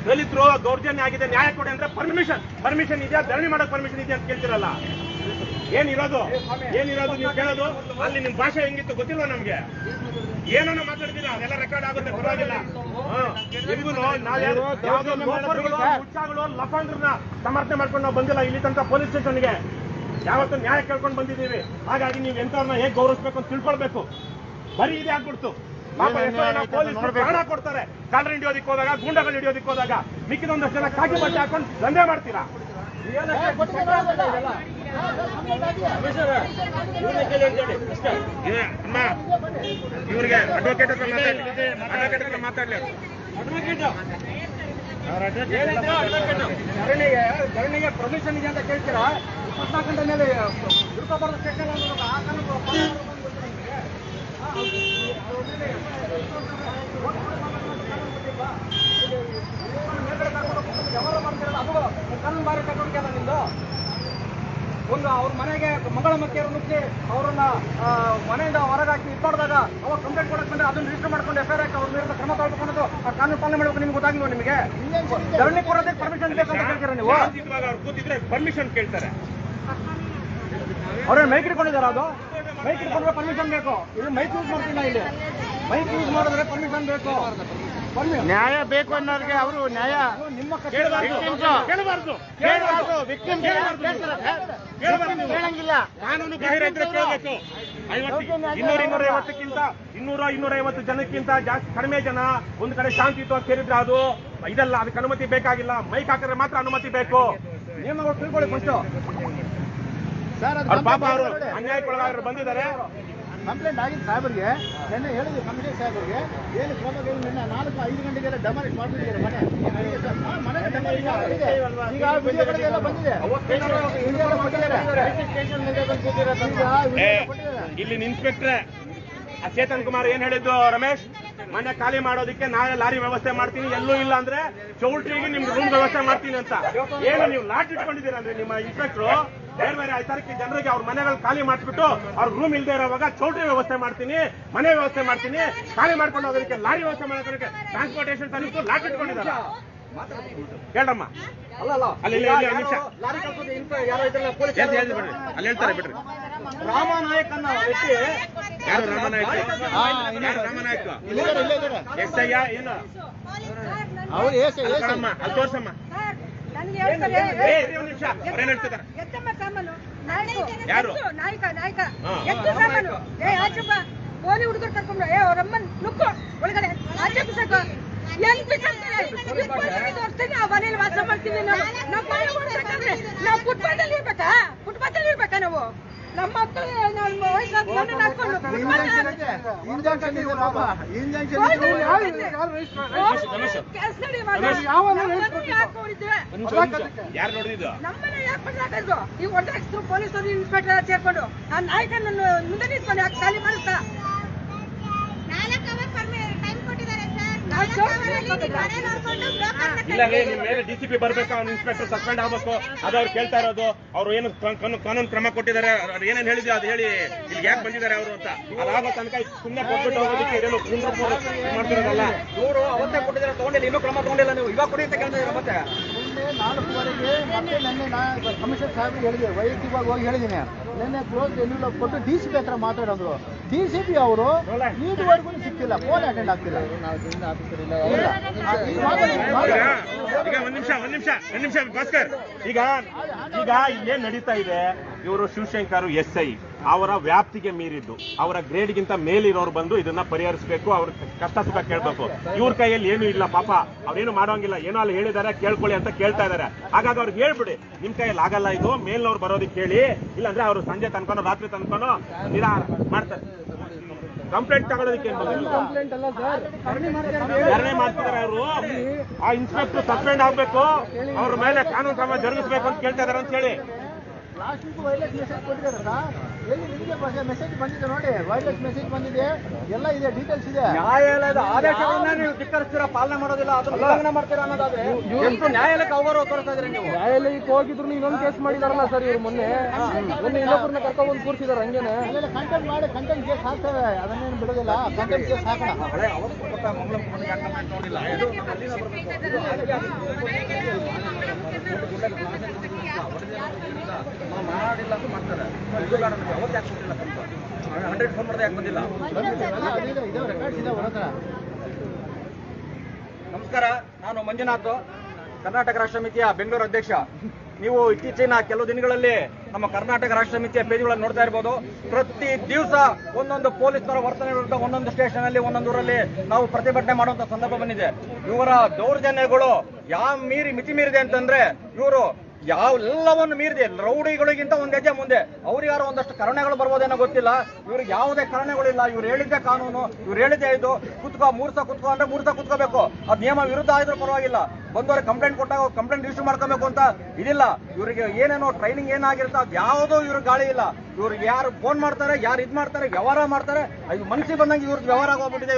ದಲಿತರು ದೌರ್ಜನ್ಯ ಆಗಿದೆ, ನ್ಯಾಯ ಕೊಡಿ ಅಂದ್ರೆ ಪರ್ಮಿಷನ್ ಇದೆಯಾ? ಧರಣಿ ಮಾಡಕ್ ಪರ್ಮಿಷನ್ ಇದೆಯಾ ಅಂತ ಕೇಳ್ತಿರಲ್ಲ. ಏನಿರೋದು ನೀವು ಕೇಳೋದು? ಅಲ್ಲಿ ನಿಮ್ ಭಾಷೆ ಹೆಂಗಿತ್ತು ಗೊತ್ತಿಲ್ವಾ ನಮ್ಗೆ? ಏನನ್ನ ಮಾತಾಡ್ತೀರಾ ಅದೆಲ್ಲ ರೆಕಾರ್ಡ್ ಆಗುತ್ತೆ, ಪರವಾಗಿಲ್ಲ. ಲಫಂಡ್ರನ್ನ ಸಮರ್ಥನೆ ಮಾಡ್ಕೊಂಡು ನಾವು ಬಂದಿಲ್ಲ ಇಲ್ಲಿ ತನಕ ಪೊಲೀಸ್ ಸ್ಟೇಷನ್ಗೆ. ಯಾವತ್ತೂ ನ್ಯಾಯ ಕೇಳ್ಕೊಂಡು ಬಂದಿದ್ದೀವಿ. ಹಾಗಾಗಿ ನೀವು ಎಂತವ್ರನ್ನ ಹೇಗೆ ಗೌರವಿಸಬೇಕು ಅಂತ ತಿಳ್ಕೊಳ್ಬೇಕು. ಬರೀ ಇದೆ ಆಗ್ಬಿಡ್ತು. ಪ್ರಾಣ ಕೊಡ್ತಾರೆ ಕಾಲರ್ ಹಿಡಿಯೋದಿಕ್ ಹೋದಾಗ, ಗೂಂಡಗಳು ಹಿಡಿಯೋದಿಕ್ ಹೋದಾಗ. ಮಿಕ್ಕಿದೊಂದಷ್ಟು ಜನ ಕಾಕಿ ಬಟ್ಟೆ ಹಾಕೊಂಡು ದಂಧೆ ಮಾಡ್ತೀರಾ. ಇವ್ರಿಗೆ ಅಡ್ವೊಕೇಟ್ ಹತ್ರ ಮಾತಾಡ್ಲಿ. ಧರಣಿಗೆ ಪರ್ಮಿಷನ್ ಇದೆ ಅಂತ ಕೇಳ್ತೀರಾ? 24 ಗಂಟೆ ಮೇಲೆ ತಿಳ್ಕೊಬಾರ್ದು ಸ್ಟೇಷನ್ ಕಾನೂನು ಬಾರಿ ಚಟುವಟಿಕೆ ಅಲ್ಲ ನಿಮ್ದು. ಒಂದು ಅವ್ರ ಮನೆಗೆ ಮಂಗಳ ಮಕ್ಕಿಯರು ನುಗ್ಗಿ ಅವರನ್ನ ಮನೆಯಿಂದ ಹೊರಗಾಕಿ ಮಾಡಿದಾಗ ಅವಾಗ ಕಂಪ್ಲೇಂಟ್ ಕೊಡಕ್ ಬಂದ್ರೆ ಅದನ್ನ ರಿಜಿಸ್ಟರ್ ಮಾಡ್ಕೊಂಡು ಎಫ್ಐಆರ್ ಹಾಕಿ ಅವ್ರ ವಿರುದ್ಧ ಕ್ರಮ ತಗೊಳ್ಕೊಂಡು ಆ ಕಾನೂನು ಪಾಲನೆ ಮಾಡಬೇಕು. ನಿಮ್ಗೆ ಗೊತ್ತಾಗಿಲ್ವ? ನಿಮಗೆ ಧರಣಿ ಕೊಡೋದಕ್ಕೆ ಪರ್ಮಿಷನ್ ಬೇಕಂತ ಕೇಳ್ತೀರಾ ನೀವು? ಅವ್ರು ಕೂತಿದ್ರೆ ಪರ್ಮಿಷನ್ ಕೇಳ್ತಾರೆ. ಅವ್ರೇನು ಮೈಕ್ ಇಟ್ಕೊಂಡಿದಾರ? ಅದು ಮೈಕ್ ಇಟ್ಕೊಂಡ್ರೆ ಪರ್ಮಿಷನ್ ಬೇಕು. ಇದು ಮೈಕ್ ಯೂಸ್ ಮಾಡ್ತಿಲ್ಲ. ಇಲ್ಲಿ ಮೈಕ್ ಯೂಸ್ ಮಾಡಿದ್ರೆ ಪರ್ಮಿಷನ್ ಬೇಕು. ನ್ಯಾಯ ಬೇಕು ಅನ್ನೋರಿಗೆ ಅವರು ನ್ಯಾಯ ನಿಮ್ಮ ಕೇಳಂಗಿಲ್ಲ. ಕಾನೂನು ಬಾಹಿರ ಇದ್ರೆ ಕೇಳಬೇಕು. 250 ಜನಕ್ಕಿಂತ ಜಾಸ್ತಿ ಕಡಿಮೆ ಜನ ಒಂದ್ ಕಡೆ ಶಾಂತಿಯುತವಾಗಿ ಸೇರಿದ್ರೆ ಅದು ಇದೆಲ್ಲ, ಅದಕ್ಕೆ ಅನುಮತಿ ಬೇಕಾಗಿಲ್ಲ. ಮೈಕ್ ಹಾಕಿದ್ರೆ ಮಾತ್ರ ಅನುಮತಿ ಬೇಕು. ನಿಯಮಗಳು ತಿಳ್ಕೊಳ್ಳಿ ಫಸ್ಟ್. ಪಾಪ ಅವರು ಅನ್ಯಾಯಕ್ಕೊಳಗಾದ್ರು ಬಂದಿದ್ದಾರೆ. ಕಂಪ್ಲೇಂಟ್ ಆಗಿದ್ದು ಸಾಹೇಬರಿಗೆ ನಿನ್ನೆ ಹೇಳಿದ್ವಿ. ಕಮಿಷನರ್ ಸಾಹೇಬರಿಗೆ ಏನು ಕ್ರಮ ನಿನ್ನೆ 4-5 ಗಂಟೆಗೆಲ್ಲ ಡೆಮಾಲಿಷ್ ಮಾಡ್ತಿದ್ದಾರೆ ಇಲ್ಲಿನ ಇನ್ಸ್ಪೆಕ್ಟ್ರೆ ಚೇತನ್ ಕುಮಾರ್ ಏನ್ ಹೇಳಿದ್ದು? ರಮೇಶ್, ಮನೆ ಖಾಲಿ ಮಾಡೋದಕ್ಕೆ ನಾಳೆ ಲಾರಿ ವ್ಯವಸ್ಥೆ ಮಾಡ್ತೀನಿ, ಎಲ್ಲೂ ಇಲ್ಲ ಅಂದ್ರೆ ಚೌಲ್ಟ್ರಿಗೆ ನಿಮ್ಗೆ ರೂಮ್ ವ್ಯವಸ್ಥೆ ಮಾಡ್ತೀನಿ ಅಂತ. ಏನು ನೀವು ಲಾಟ್ ಇಟ್ಕೊಂಡಿದ್ದೀರಾ ಅಂದ್ರೆ ನಿಮ್ಮ ಇನ್ಸ್ಪೆಕ್ಟ್ರು ಬೇರೆ ಬೇರೆ ಐತಾರಕ್ಕೆ ಜನರಿಗೆ ಅವ್ರ ಮನೆಗಳು ಖಾಲಿ ಮಾಡಿಬಿಟ್ಟು ಅವ್ರ ರೂಮ್ ಇಲ್ಲದೆ ಇರೋವಾಗ ಚೌಲ್ಟ್ರಿ ವ್ಯವಸ್ಥೆ ಮಾಡ್ತೀನಿ, ಮನೆ ವ್ಯವಸ್ಥೆ ಮಾಡ್ತೀನಿ, ಖಾಲಿ ಮಾಡ್ಕೊಂಡು ಹೋಗೋದಕ್ಕೆ ಲಾರಿ ವ್ಯವಸ್ಥೆ ಮಾಡೋದಕ್ಕೆ ಟ್ರಾನ್ಸ್ಪೋರ್ಟೇಷನ್ ಸರ್ವಿಸ್ ಲಾಟ್ ಇಟ್ಕೊಂಡಿದ್ದಾರೆ. ಕೇಳಮ್ಮ, ಅಲ್ಲಿ ನಿಮಿಷ ಅಲ್ಲಿ ಹೇಳ್ತಾರೆ ಬಿಡ್ರಿ. ರಾಮನಾಯಕ್ ಅನ್ನೋ ವ್ಯಕ್ತಿ ಯಾರು? ರಾಮನಾಯಕ್ ಎಸ್ ಅಯ್ಯ ಏನು ಅವ್ರು ಅಲ್ಲಿ ತೋರ್ಸಮ್ಮ. ನಿಮಿಷ ಅವ್ರೇನ್ ಹೇಳ್ತಿದ್ದಾರೆ? ಯಾರು ಓಲಿ ಹುಡುಗರು ಕರ್ಕೊಂಡು ಅವರಮ್ಮನ್ ನುಕ್ಕು ಒಳಗಡೆ ಆಚೆ ಬಿಸಾಕು. ನಾವು ಮನೇಲಿ ವಾಸ ಮಾಡ್ತೀವಿ. ನಾವು ಫುಟ್ಪಾತಲ್ಲಿ ಇರ್ಬೇಕಾ? ಫುಟ್ಪಾತಲ್ಲಿ ಇರ್ಬೇಕಾ ನಾವು? ನಮ್ಮ ಮಕ್ಕಳು ವಯಸ್ಸಾದ ಯಾರು ನೋಡಿದ್ದು? ನಮ್ಮನೆ ಯಾಕೆ ಮಾಡ್ಲಾಕಂದ್ರು? ನೀವು ಹೊಡೆದಾಕ್ಸ್ರು ಪೊಲೀಸರು ಇನ್ಸ್ಪೆಕ್ಟರ್ ಸೇರ್ಕೊಂಡು ಆ ನಾಯಕನನ್ನು ಮುಂದೆ ನಿಂತ್ಕೊಂಡು ಯಾಕೆ ಖಾಲಿ ಮಾಡುತ್ತಾ? ಇಲ್ಲ, ನಿಮ್ ಮೇಲೆ ಡಿಸಿಪಿ ಬರ್ಬೇಕು, ಅವ್ನು ಇನ್ಸ್ಪೆಕ್ಟರ್ ಸಸ್ಪೆಂಡ್ ಆಗ್ಬೇಕು. ಅದು ಅವ್ರು ಕೇಳ್ತಾ ಇರೋದು. ಅವ್ರು ಏನು ಕಾನೂನು ಕ್ರಮ ಕೊಟ್ಟಿದ್ದಾರೆ, ಅವ್ರು ಏನೇನು ಹೇಳಿದ್ರು ಅದು ಹೇಳಿ ಇಲ್ಲಿ ಯಾಕೆ ಬಂದಿದ್ದಾರೆ ಅವರು ಅಂತ. ಅದಾಗೋ ತನಕ ಸುಮ್ಮನೆ ಕೊಟ್ಬಿಟ್ಟು ಹೋಗೋದಕ್ಕೆ ಇದೆಲ್ಲ ಮಾಡ್ತಿರೋದಲ್ಲ. ಇವರು ಅವತ್ತೇ ಕೊಟ್ಟಿದ್ದಾರೆ, ತಗೊಂಡಿಲ್ಲ, ಇನ್ನೂ ಕ್ರಮ ತಗೊಂಡಿಲ್ಲ. ನೀವು ಇವಾಗ ಕೊಡಿ ಅಂತ ಕೇಳ್ತಾ ಇದ್ದೀರಾ? ಮತ್ತೆ 4:15ಗೆ ಮತ್ತೆ ನಿನ್ನೆ ಕಮಿಷನರ್ ಸಾಹೇಬ್ರಿಗೆ ಹೇಳಿದೆ, ವೈಯಕ್ತಿಕವಾಗಿ ಹೋಗಿ ಹೇಳಿದ್ದೀನಿ. ನಿನ್ನೆ ಕ್ಲೋಸ್ ಎಲ್ಲ ಕೊಟ್ಟು ಡಿಸಿಪಿ ಹತ್ರ ಮಾತಾಡೋದು. ಡಿಸಿಪಿ ಅವರು ಈವರೆಗೂ ಸಿಕ್ತಿಲ್ಲ, ಫೋನ್ ಅಟೆಂಡ್ ಆಗ್ತಿಲ್ಲ. ಈಗ ಒಂದ್ ನಿಮಿಷ ಭಾಸ್ಕರ್, ಈಗ ಇಲ್ಲೇನ್ ನಡೀತಾ ಇದೆ? ಇವರು ಶಿವಶಂಕರ್ SI ಅವರ ವ್ಯಾಪ್ತಿಗೆ ಮೀರಿದ್ದು, ಅವರ ಗ್ರೇಡ್ಗಿಂತ ಮೇಲಿರೋರು ಬಂದು ಇದನ್ನ ಪರಿಹರಿಸಬೇಕು, ಅವ್ರ ಕಷ್ಟ ಸುಖ ಕೇಳ್ಬೇಕು. ಇವ್ರ ಕೈಯಲ್ಲಿ ಏನು ಇಲ್ಲ ಪಾಪ, ಅವ್ರೇನು ಮಾಡೋಂಗಿಲ್ಲ. ಏನೋ ಅಲ್ಲಿ ಹೇಳಿದಾರೆ ಕೇಳ್ಕೊಳ್ಳಿ ಅಂತ ಕೇಳ್ತಾ ಇದಾರೆ. ಹಾಗಾಗಿ ಅವ್ರಿಗೆ ಹೇಳ್ಬಿಡಿ, ನಿಮ್ ಕೈಯಲ್ಲಿ ಆಗಲ್ಲ ಇದು, ಮೇಲ್ನವ್ರು ಬರೋದಕ್ಕೆ ಹೇಳಿ. ಇಲ್ಲಾಂದ್ರೆ ಅವರು ಸಂಜೆ ತನ್ಕೊಂಡು ರಾತ್ರಿ ತನ್ಕೊಂಡು ನಿರಾಹಾರ ಮಾಡ್ತಾರೆ. ಕಂಪ್ಲೇಂಟ್ ತಗೊಳ್ಳೋದಕ್ಕೆ ಧರಣಿ ಮಾಡ್ತಿದ್ದಾರೆ ಅವರು. ಆ ಇನ್ಸ್ಪೆಕ್ಟರ್ ಸಸ್ಪೆಂಡ್ ಆಗ್ಬೇಕು, ಅವ್ರ ಮೇಲೆ ಕಾನೂನು ಕ್ರಮ ಜರುಗಿಸಬೇಕು ಅಂತ ಕೇಳ್ತಾ ಇದಾರೆ ಅಂತ ಹೇಳಿ. ಲಾಸ್ಟ್ ವೀಕ್ ವೈರ್ಲೆಸ್ ಮೆಸೇಜ್ ಕೊಟ್ಟಿದ್ದಾರೆ ಸರ್. ಎಲ್ಲಿ ನಿಮಗೆ ಮೆಸೇಜ್ ಬಂದಿದೆ ನೋಡಿ, ವೈರ್ಲೆಸ್ ಮೆಸೇಜ್ ಬಂದಿದೆ, ಎಲ್ಲ ಇದೆ, ಡೀಟೇಲ್ಸ್ ಇದೆ. ನ್ಯಾಯಾಲಯದ ಆದೇಶವನ್ನ ನೀವು ಧಿಕ್ಕರಿಸ್ತೀರಾ, ಪಾಲನೆ ಮಾಡೋದಿಲ್ಲ, ಅದನ್ನ ಉಲ್ಲಂಘನೆ ಮಾಡ್ತೀರಾ ಅನ್ನೋದಾದ್ರೆ ಎಷ್ಟು ನ್ಯಾಯಾಲಯಕ್ಕೆ ಅವಗೌರವ ತೋರಿಸ್ತಾ ಇದ್ರಿ ನೀವು? ನ್ಯಾಯಾಲಯಕ್ಕೆ ಹೋಗಿದ್ರು ಇನ್ನೊಂದು ಕೇಸ್ ಮಾಡಿದಾರಲ್ಲ ಸರ್ ಇವ್ರು ಮೊನ್ನೆ ಇನ್ನೊಬ್ಬರನ್ನ ಕರ್ಕೊಂಡ್ಬಂದು ಕೂರಿಸಿದಾರೆ ಹಂಗೇನೆ. ಆಮೇಲೆ ಕಂಟೆಂಟ್ ಮಾಡಿ ಕಂಟೆಂಟ್ ಕೇಸ್ ಹಾಕ್ತೇವೆ, ಅದನ್ನೇನು ಬಿಡೋದಿಲ್ಲ, ಕಂಟೆಂಟ್ ಕೇಸ್ ಹಾಕೋಣ. ಹಳೆ ಅವತ್ತು ಕೊಟ್ಟ ಮಂಗಳ ಮುಖಂಡರಿಗೆ ಯಾಕೆ ಕಂಪ್ಲೇಂಟ್ ನೋಡಿಲ್ಲ? ಇದು ನಮ್ಮ ಅಲ್ಲಿಂದ ನಾವು ಮಾಡಿಲ್ಲ ಅಂತ ಮಾಡ್ತಾರೆ. ಇದು ಬೇಡ ನಮಗೆ, ಅವತ್ತು ಯಾಕೆ ಕೊಟ್ಟಿಲ್ಲ ಕಂಪ್ಲೇಂಟ್? 100 ಫೋನ್ ಮಾಡಿದೆ ಯಾಕೆ ಬಂದಿಲ್ಲ? ಇದೆ ರೆಕಾರ್ಡ್ಸ್ ಇದೆ ಅವ್ರ ಹತ್ರ. ನಮಸ್ಕಾರ, ನಾನು ಮಂಜುನಾಥ್, ಕರ್ನಾಟಕ ರಾಷ್ಟ್ರ ಸಮಿತಿಯ ಬೆಂಗಳೂರು ಅಧ್ಯಕ್ಷ. ನೀವು ಇತ್ತೀಚಿನ ಕೆಲವು ದಿನಗಳಲ್ಲಿ ನಮ್ಮ ಕರ್ನಾಟಕ ರಾಷ್ಟ್ರ ಸಮಿತಿಯ ಪೇಜ್ಗಳನ್ನು ನೋಡ್ತಾ ಇರ್ಬೋದು. ಪ್ರತಿ ದಿವಸ ಒಂದೊಂದು ಪೊಲೀಸರ ವರ್ತನೆ ವಿರುದ್ಧ ಒಂದೊಂದು ಸ್ಟೇಷನ್ ಅಲ್ಲಿ ಒಂದೊಂದು ಊರಲ್ಲಿ ನಾವು ಪ್ರತಿಭಟನೆ ಮಾಡುವಂತ ಸಂದರ್ಭ ಬಂದಿದೆ. ಇವರ ದೌರ್ಜನ್ಯಗಳು ಯಾವ ಮಿತಿ ಮೀರಿದೆ ಅಂತಂದ್ರೆ, ಇವರು ಎಲ್ಲವನ್ನು ಮೀರಿದೆ. ರೌಡಿಗಳಿಗಿಂತ ಒಂದ್ ಹೆಜ್ಜೆ ಮುಂದೆ. ಅವ್ರಿಗಾರು ಒಂದಷ್ಟು ಕರುಣೆಗಳು ಬರ್ಬೋದೇನೋ ಗೊತ್ತಿಲ್ಲ, ಇವ್ರಿಗೆ ಯಾವುದೇ ಕರುಣೆಗಳಿಲ್ಲ. ಇವ್ರು ಹೇಳಿದ್ದೆ ಕಾನೂನು, ಇವ್ರು ಹೇಳಿದ್ದೆ ಇದು, ಕುತ್ಕೋ 3 ದಿವಸ ಕುತ್ಕೋ ಅಂದ್ರೆ 3 ದಿವಸ ಕುತ್ಕೋಬೇಕು. ಅದ್ ನಿಯಮ ವಿರುದ್ಧ ಆದ್ರೂ ಪರವಾಗಿಲ್ಲ, ಬಂದವ್ರಿಗೆ ಕಂಪ್ಲೇಂಟ್ ಕೊಟ್ಟಾಗ ಕಂಪ್ಲೇಂಟ್ ರಿಜಿಸ್ಟರ್ ಮಾಡ್ಕೋಬೇಕು ಅಂತ ಇದಿಲ್ಲ. ಇವರಿಗೆ ಏನೇನೋ ಟ್ರೈನಿಂಗ್ ಏನಾಗಿರುತ್ತೆ ಅದು ಯಾವುದೋ ಇವ್ರಿಗೆ ಗಾಳಿ ಇಲ್ಲ. ಇವ್ರಿಗೆ ಯಾರು ಫೋನ್ ಮಾಡ್ತಾರೆ, ಯಾರು ಇದ್ ಮಾಡ್ತಾರೆ, ವ್ಯವಹಾರ ಮಾಡ್ತಾರೆ, ಇದು ಮನಸ್ಸಿಗೆ ಬಂದಂಗೆ ಇವ್ರದ್ದು ವ್ಯವಹಾರ ಆಗೋಗ್ಬಿಟ್ಟಿದೆ.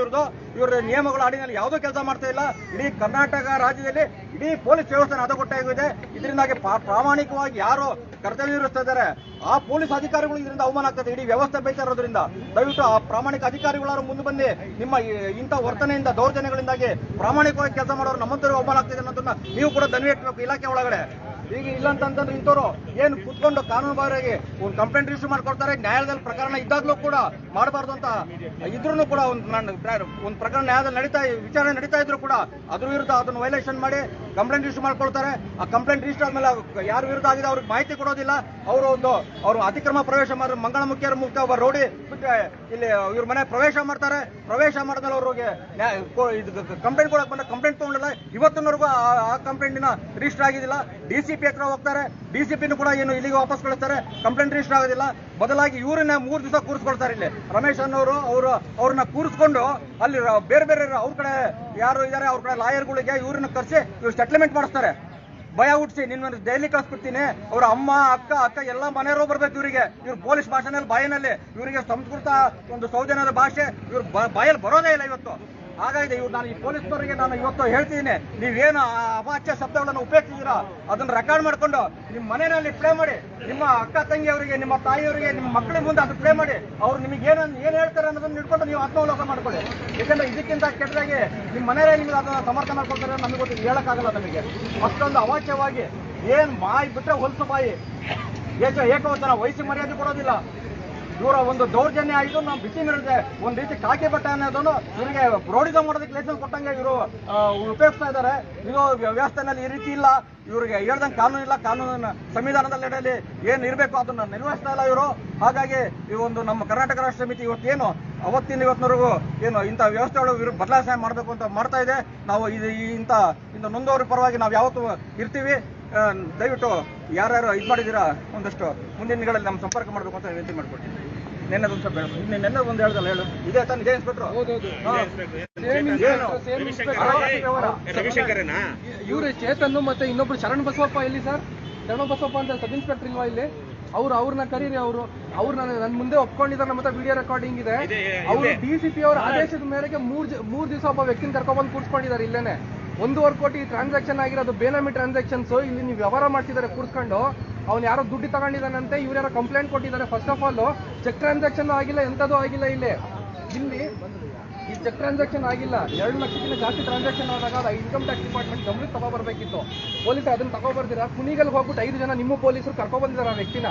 ಇವ್ರ ನಿಯಮಗಳ ಅಡಿನಲ್ಲಿ ಯಾವುದೋ ಕೆಲಸ ಮಾಡ್ತಾ ಇಲ್ಲ. ಇಡೀ ಕರ್ನಾಟಕ ರಾಜ್ಯದಲ್ಲಿ ಇಡೀ ಪೊಲೀಸ್ ವ್ಯವಸ್ಥೆ ಹದಗೊಟ್ಟಾಗಿದೆ. ಇದರಿಂದಾಗಿ ಪ್ರಾಮಾಣಿಕವಾಗಿ ಯಾರು ಕರ್ತವ್ಯ ನಿರ್ವಹಿಸ್ತಾ ಇದ್ದಾರೆ ಆ ಪೊಲೀಸ್ ಅಧಿಕಾರಿಗಳು ಇದರಿಂದ ಅವಮಾನ ಆಗ್ತದೆ. ಇಡೀ ವ್ಯವಸ್ಥೆ ಬೈತಾ ಇರೋದ್ರಿಂದ ದಯವಿಟ್ಟು ಆ ಪ್ರಾಮಾಣಿಕ ಅಧಿಕಾರಿಗಳಾರು ಮುಂದೆ ಬಂದು ನಿಮ್ಮ ಇಂಥ ವರ್ತನೆಯಿಂದ, ದೌರ್ಜನ್ಯಗಳಿಂದಾಗಿ ಪ್ರಾಮಾಣಿಕವಾಗಿ ಕೆಲಸ ಮಾಡೋರು ನಮ್ಮಂತವ್ರಿಗೆ ಅವಮಾನ ಆಗ್ತಿದೆ ಅನ್ನೋದನ್ನ ನೀವು ಕೂಡ ದನಿ ಇಟ್ಬೇಕು ಇಲಾಖೆ ಒಳಗಡೆ. ಈಗ ಇಲ್ಲ ಅಂತಂದ್ರೆ ಇಂಥವ್ರು ಏನು ಕುತ್ಕೊಂಡು ಕಾನೂನುಬಾಹಿರವಾಗಿ ಒಂದು ಕಂಪ್ಲೇಂಟ್ ರಿಜಿಸ್ಟರ್ ಮಾಡ್ಕೊಡ್ತಾರೆ. ನ್ಯಾಯಾಲಯದಲ್ಲಿ ಪ್ರಕರಣ ಇದ್ದಾಗಲೂ ಕೂಡ ಮಾಡಬಾರ್ದು ಅಂತ ಇದ್ರೂ ಕೂಡ ಒಂದು ಪ್ರಕರಣ ನ್ಯಾಯಾಲಯದಲ್ಲಿ ವಿಚಾರಣೆ ನಡೀತಾ ಇದ್ರು ಕೂಡ ಅದ್ರ ವಿರುದ್ಧ ಅದನ್ನು ವೈಲೇಷನ್ ಮಾಡಿ ಕಂಪ್ಲೇಂಟ್ ರಿಜಿಸ್ಟರ್ ಮಾಡ್ಕೊಳ್ತಾರೆ. ಆ ಕಂಪ್ಲೇಂಟ್ ರಿಜಿಸ್ಟರ್ ಆದ್ಮೇಲೆ ಯಾರ ವಿರುದ್ಧ ಆಗಿದೆ ಅವ್ರಿಗೆ ಮಾಹಿತಿ ಕೊಡೋದಿಲ್ಲ. ಅವರು ಅತಿಕ್ರಮ ಪ್ರವೇಶ ಮಾಡಿ ಮಂಗಳಮುಖಿಯರ ಮುಖ್ಯ ಒಬ್ಬ ರೋಡಿ ಇಲ್ಲಿ ಇವ್ರ ಮನೆ ಪ್ರವೇಶ ಮಾಡ್ತಾರೆ. ಪ್ರವೇಶ ಮಾಡಿದ್ಮೇಲೆ ಅವ್ರಿಗೆ ಕಂಪ್ಲೇಂಟ್ ಕೊಡಕ್ ಬಂದ ಕಂಪ್ಲೇಂಟ್ ತಗೊಂಡಿಲ್ಲ. ಇವತ್ತಿನವರೆಗೂ ಆ ಕಂಪ್ಲೇಂಟಿನ ರಿಜಿಸ್ಟರ್ ಆಗಿದ್ದಿಲ್ಲ. ಡಿಸಿಪಿ ಹತ್ರ ಹೋಗ್ತಾರೆ, ಡಿಸಿಪಿನೂ ಕೂಡ ಏನು ಇಲ್ಲಿಗೆ ವಾಪಸ್ ಕಳಿಸ್ತಾರೆ, ಕಂಪ್ಲೇಂಟ್ ರಿಜಿಸ್ಟರ್ ಆಗೋದಿಲ್ಲ. ಬದಲಾಗಿ ಇವ್ರನ್ನ 3 ದಿವಸ ಕೂರಿಸ್ಕೊಳ್ತಾರೆ. ಇಲ್ಲಿ ರಮೇಶ್ ಅನ್ನೋರು ಅವ್ರನ್ನ ಕೂರಿಸ್ಕೊಂಡು ಅಲ್ಲಿ ಬೇರೆ ಬೇರೆ ಅವ್ರ ಕಡೆ ಯಾರು ಇದ್ದಾರೆ ಅವ್ರ ಕಡೆ ಲಾಯರ್ಗಳಿಗೆ ಇವ್ರನ್ನ ಕರೆಸಿ ಇವ್ರು ಸೆಟ್ಲ್ಮೆಂಟ್ ಮಾಡಿಸ್ತಾರೆ. ಭಯ ಹುಟ್ಟಿಸಿ ನಿನ್ನ ದೆಹಲಿ ಕಳಿಸ್ಬಿಡ್ತೀನಿ, ಅವ್ರ ಅಮ್ಮ ಅಕ್ಕ ಎಲ್ಲ ಮನೆಯವರು ಬರ್ಬೇಕು ಇವರಿಗೆ. ಇವ್ರು ಪೊಲೀಸ್ ಭಾಷೆನಲ್ಲಿ ಬಾಯಿನಲ್ಲಿ ಇವರಿಗೆ ಸಂಸ್ಕೃತ ಒಂದು ಸೌಜನ್ಯದ ಭಾಷೆ ಇವ್ರು ಬಾಯಲ್ಲಿ ಬರೋದೇ ಇಲ್ಲ ಇವತ್ತು. ಹಾಗಾಗಿ ನಾನು ಈ ಪೊಲೀಸ್ನವರಿಗೆ ನಾನು ಇವತ್ತು ಹೇಳ್ತಿದ್ದೀನಿ, ನೀವೇನು ಅವಾಚ್ಯ ಶಬ್ದಗಳನ್ನು ಉಪಯೋಗಿಸಿದ್ದೀರಾ ಅದನ್ನ ರೆಕಾರ್ಡ್ ಮಾಡ್ಕೊಂಡು ನಿಮ್ಮ ಮನೆಯಲ್ಲಿ ಪ್ಲೇ ಮಾಡಿ, ನಿಮ್ಮ ಅಕ್ಕ ತಂಗಿಯವರಿಗೆ, ನಿಮ್ಮ ತಾಯಿಯವರಿಗೆ, ನಿಮ್ಮ ಮಕ್ಕಳ ಮುಂದೆ ಅದು ಪ್ಲೇ ಮಾಡಿ. ಅವ್ರು ನಿಮಗೆ ಏನ್ ಹೇಳ್ತಾರೆ ಅನ್ನೋದನ್ನ ಇಟ್ಕೊಂಡು ನೀವು ಆತ್ಮಾವಲೋಕನ ಮಾಡ್ಕೊಳ್ಳಿ. ಯಾಕಂದ್ರೆ ಇದಕ್ಕಿಂತ ಕೆಟ್ಟದಾಗಿ ನಿಮ್ಮ ಮನೆಯಲ್ಲೇ ನಿಮ್ಗೆ ಅದನ್ನ ಸಮರ್ಥನೆ ಮಾಡ್ಕೊಳ್ತಾರೆ ನಮಗೆ ಗೊತ್ತಿಲ್ಲ, ಹೇಳಕ್ಕಾಗಲ್ಲ ನಮಗೆ. ಅಷ್ಟೊಂದು ಅವಾಚ್ಯವಾಗಿ ಏನ್ ಬಾಯಿ ಬಿಟ್ರೆ ಹೊಲಸು ಬಾಯಿ, ಏಕವಚನ, ವಯಸ್ಸಿಗೆ ಮರ್ಯಾದೆ ಕೊಡೋದಿಲ್ಲ. ಇವರ ಒಂದು ದೌರ್ಜನ್ಯ ಆಯಿತು. ನಾವು ಬಿಸಿ ಮೀರಿದೆ ಒಂದ್ ರೀತಿ ಕಾಕಿ ಬಟ್ಟೆ ಅನ್ನೋದನ್ನು ಇವರಿಗೆ ರೋಡಿಸಮ್ ಮಾಡೋದಕ್ಕೆ ಲೈಸೆನ್ಸ್ ಕೊಟ್ಟಂಗೆ ಇವರು ಉಪಯೋಗಿಸ್ತಾ ಇದ್ದಾರೆ. ಇದು ವ್ಯವಸ್ಥೆನಲ್ಲಿ ಈ ರೀತಿ ಇಲ್ಲ. ಇವರಿಗೆ ಹೇಳ್ದಂಗೆ ಕಾನೂನು ಇಲ್ಲ. ಕಾನೂನಿನ ಸಂವಿಧಾನದಲ್ಲಿ ಏನು ಇರಬೇಕು ಅದನ್ನ ನಿರ್ವಹಿಸ್ತಾ ಇಲ್ಲ ಇವರು. ಹಾಗಾಗಿ ಈ ಒಂದು ನಮ್ಮ ಕರ್ನಾಟಕ ರಾಷ್ಟ್ರ ಸಮಿತಿ ಇವತ್ತೇನು ಇವತ್ತಿನವರೆಗೂ ಏನು ಇಂಥ ವ್ಯವಸ್ಥೆಗಳು ಬದಲಾವಣೆ ಮಾಡಬೇಕು ಅಂತ ಮಾಡ್ತಾ ಇದೆ. ನಾವು ಇಂಥ ನೊಂದವರ ಪರವಾಗಿ ನಾವು ಯಾವತ್ತೂ ಇರ್ತೀವಿ. ದಯವಿಟ್ಟು ಯಾರ್ಯಾರು ಇದು ಮಾಡಿದ್ದೀರಾ ಒಂದಷ್ಟು ಮುಂದಿನ ದಿನಗಳಲ್ಲಿ ನಮ್ಮ ಸಂಪರ್ಕ ಮಾಡಬೇಕು ಅಂತ ವಿನಂತಿ ಮಾಡ್ಕೊಡ್ತೀನಿ. ನೆನ್ನೆದೊಂದು ಸ್ವಲ್ಪ ನೆನ್ನೆ ಒಂದು ಹೇಳ್ದಲ್ಲ ಹೇಳು, ಇದೇ ತಾನು ಇದೇ ಇನ್ಸ್ಪೆಕ್ಟ್ರು ರವಿಶಂಕರನಾ ಇವ್ರು ಚೇತನ್ ಮತ್ತೆ ಇನ್ನೊಬ್ರು ಶರಣ್ ಬಸವಪ್ಪ ಎಲ್ಲಿ ಸರ್? ಶರಣ್ ಬಸವಪ್ಪ ಅಂತ ಸಬ್ ಇನ್ಸ್ಪೆಕ್ಟರ್ ಇಲ್ವಾ ಇಲ್ಲಿ? ಅವ್ರನ್ನ ಕರೀರಿ. ಅವ್ರು ನನ್ನ ಮುಂದೆ ಒಪ್ಕೊಂಡಿದ್ದಾರೆ. ನಮ್ಮ ವಿಡಿಯೋ ರೆಕಾರ್ಡಿಂಗ್ ಇದೆ. ಅವರು ಡಿಸಿಪಿ ಅವರ ಆದೇಶದ ಮೇರೆಗೆ 3 ದಿವಸ ಒಬ್ಬ ವ್ಯಕ್ತಿನ ಕರ್ಕೊಂಡ್ಬಂದು ಕೂರ್ಸ್ಕೊಂಡಿದ್ದಾರೆ. ಇಲ್ಲೇನೆ 1.25 ಕೋಟಿ ಟ್ರಾನ್ಸಾಕ್ಷನ್ ಆಗಿರೋದು ಬೇನಾಮಿ ಟ್ರಾನ್ಸಾಕ್ಷನ್ಸ್. ಇಲ್ಲಿ ನೀವು ವ್ಯವಹಾರ ಮಾಡ್ತಿದ್ದಾರೆ ಕೂರ್ಸ್ಕೊಂಡು. ಅವ್ನು ಯಾರೋ ದುಡ್ಡು ತಗೊಂಡಿದ್ದಾನಂತೆ, ಇವ್ರು ಯಾರೋ ಕಂಪ್ಲೇಂಟ್ ಕೊಟ್ಟಿದ್ದಾರೆ. First of all cheque transaction ಆಗಿಲ್ಲ, ಎಂಥದ್ದು ಆಗಿಲ್ಲ. ಇಲ್ಲಿ ಈ ಚೆಕ್ ಟ್ರಾನ್ಸಾಕ್ಷನ್ ಆಗಿಲ್ಲ. 2 ಲಕ್ಷಕ್ಕಿಂತ ಜಾಸ್ತಿ ಟ್ರಾನ್ಸಾಕ್ಷನ್ ಆದಾಗ ಅದು ಇನ್ಕಮ್ ಟ್ಯಾಕ್ಸ್ ಡಿಪಾರ್ಟ್ಮೆಂಟ್ ಗಮನಕ್ಕೆ ತಗೋಬರ್ಬೇಕಿತ್ತು. ಪೊಲೀಸರು ಅದನ್ನ ತಗೋಬರ್ದಿರ ಕುಣಿಗಲ್ಗೆ ಹೋಗ್ಬಿಟ್ಟು 5 ಜನ ನಿಮ್ಮ ಪೊಲೀಸರು ಕರ್ಕೊಬಂದಿದ್ದಾರೆ ಆ ವ್ಯಕ್ತಿನ.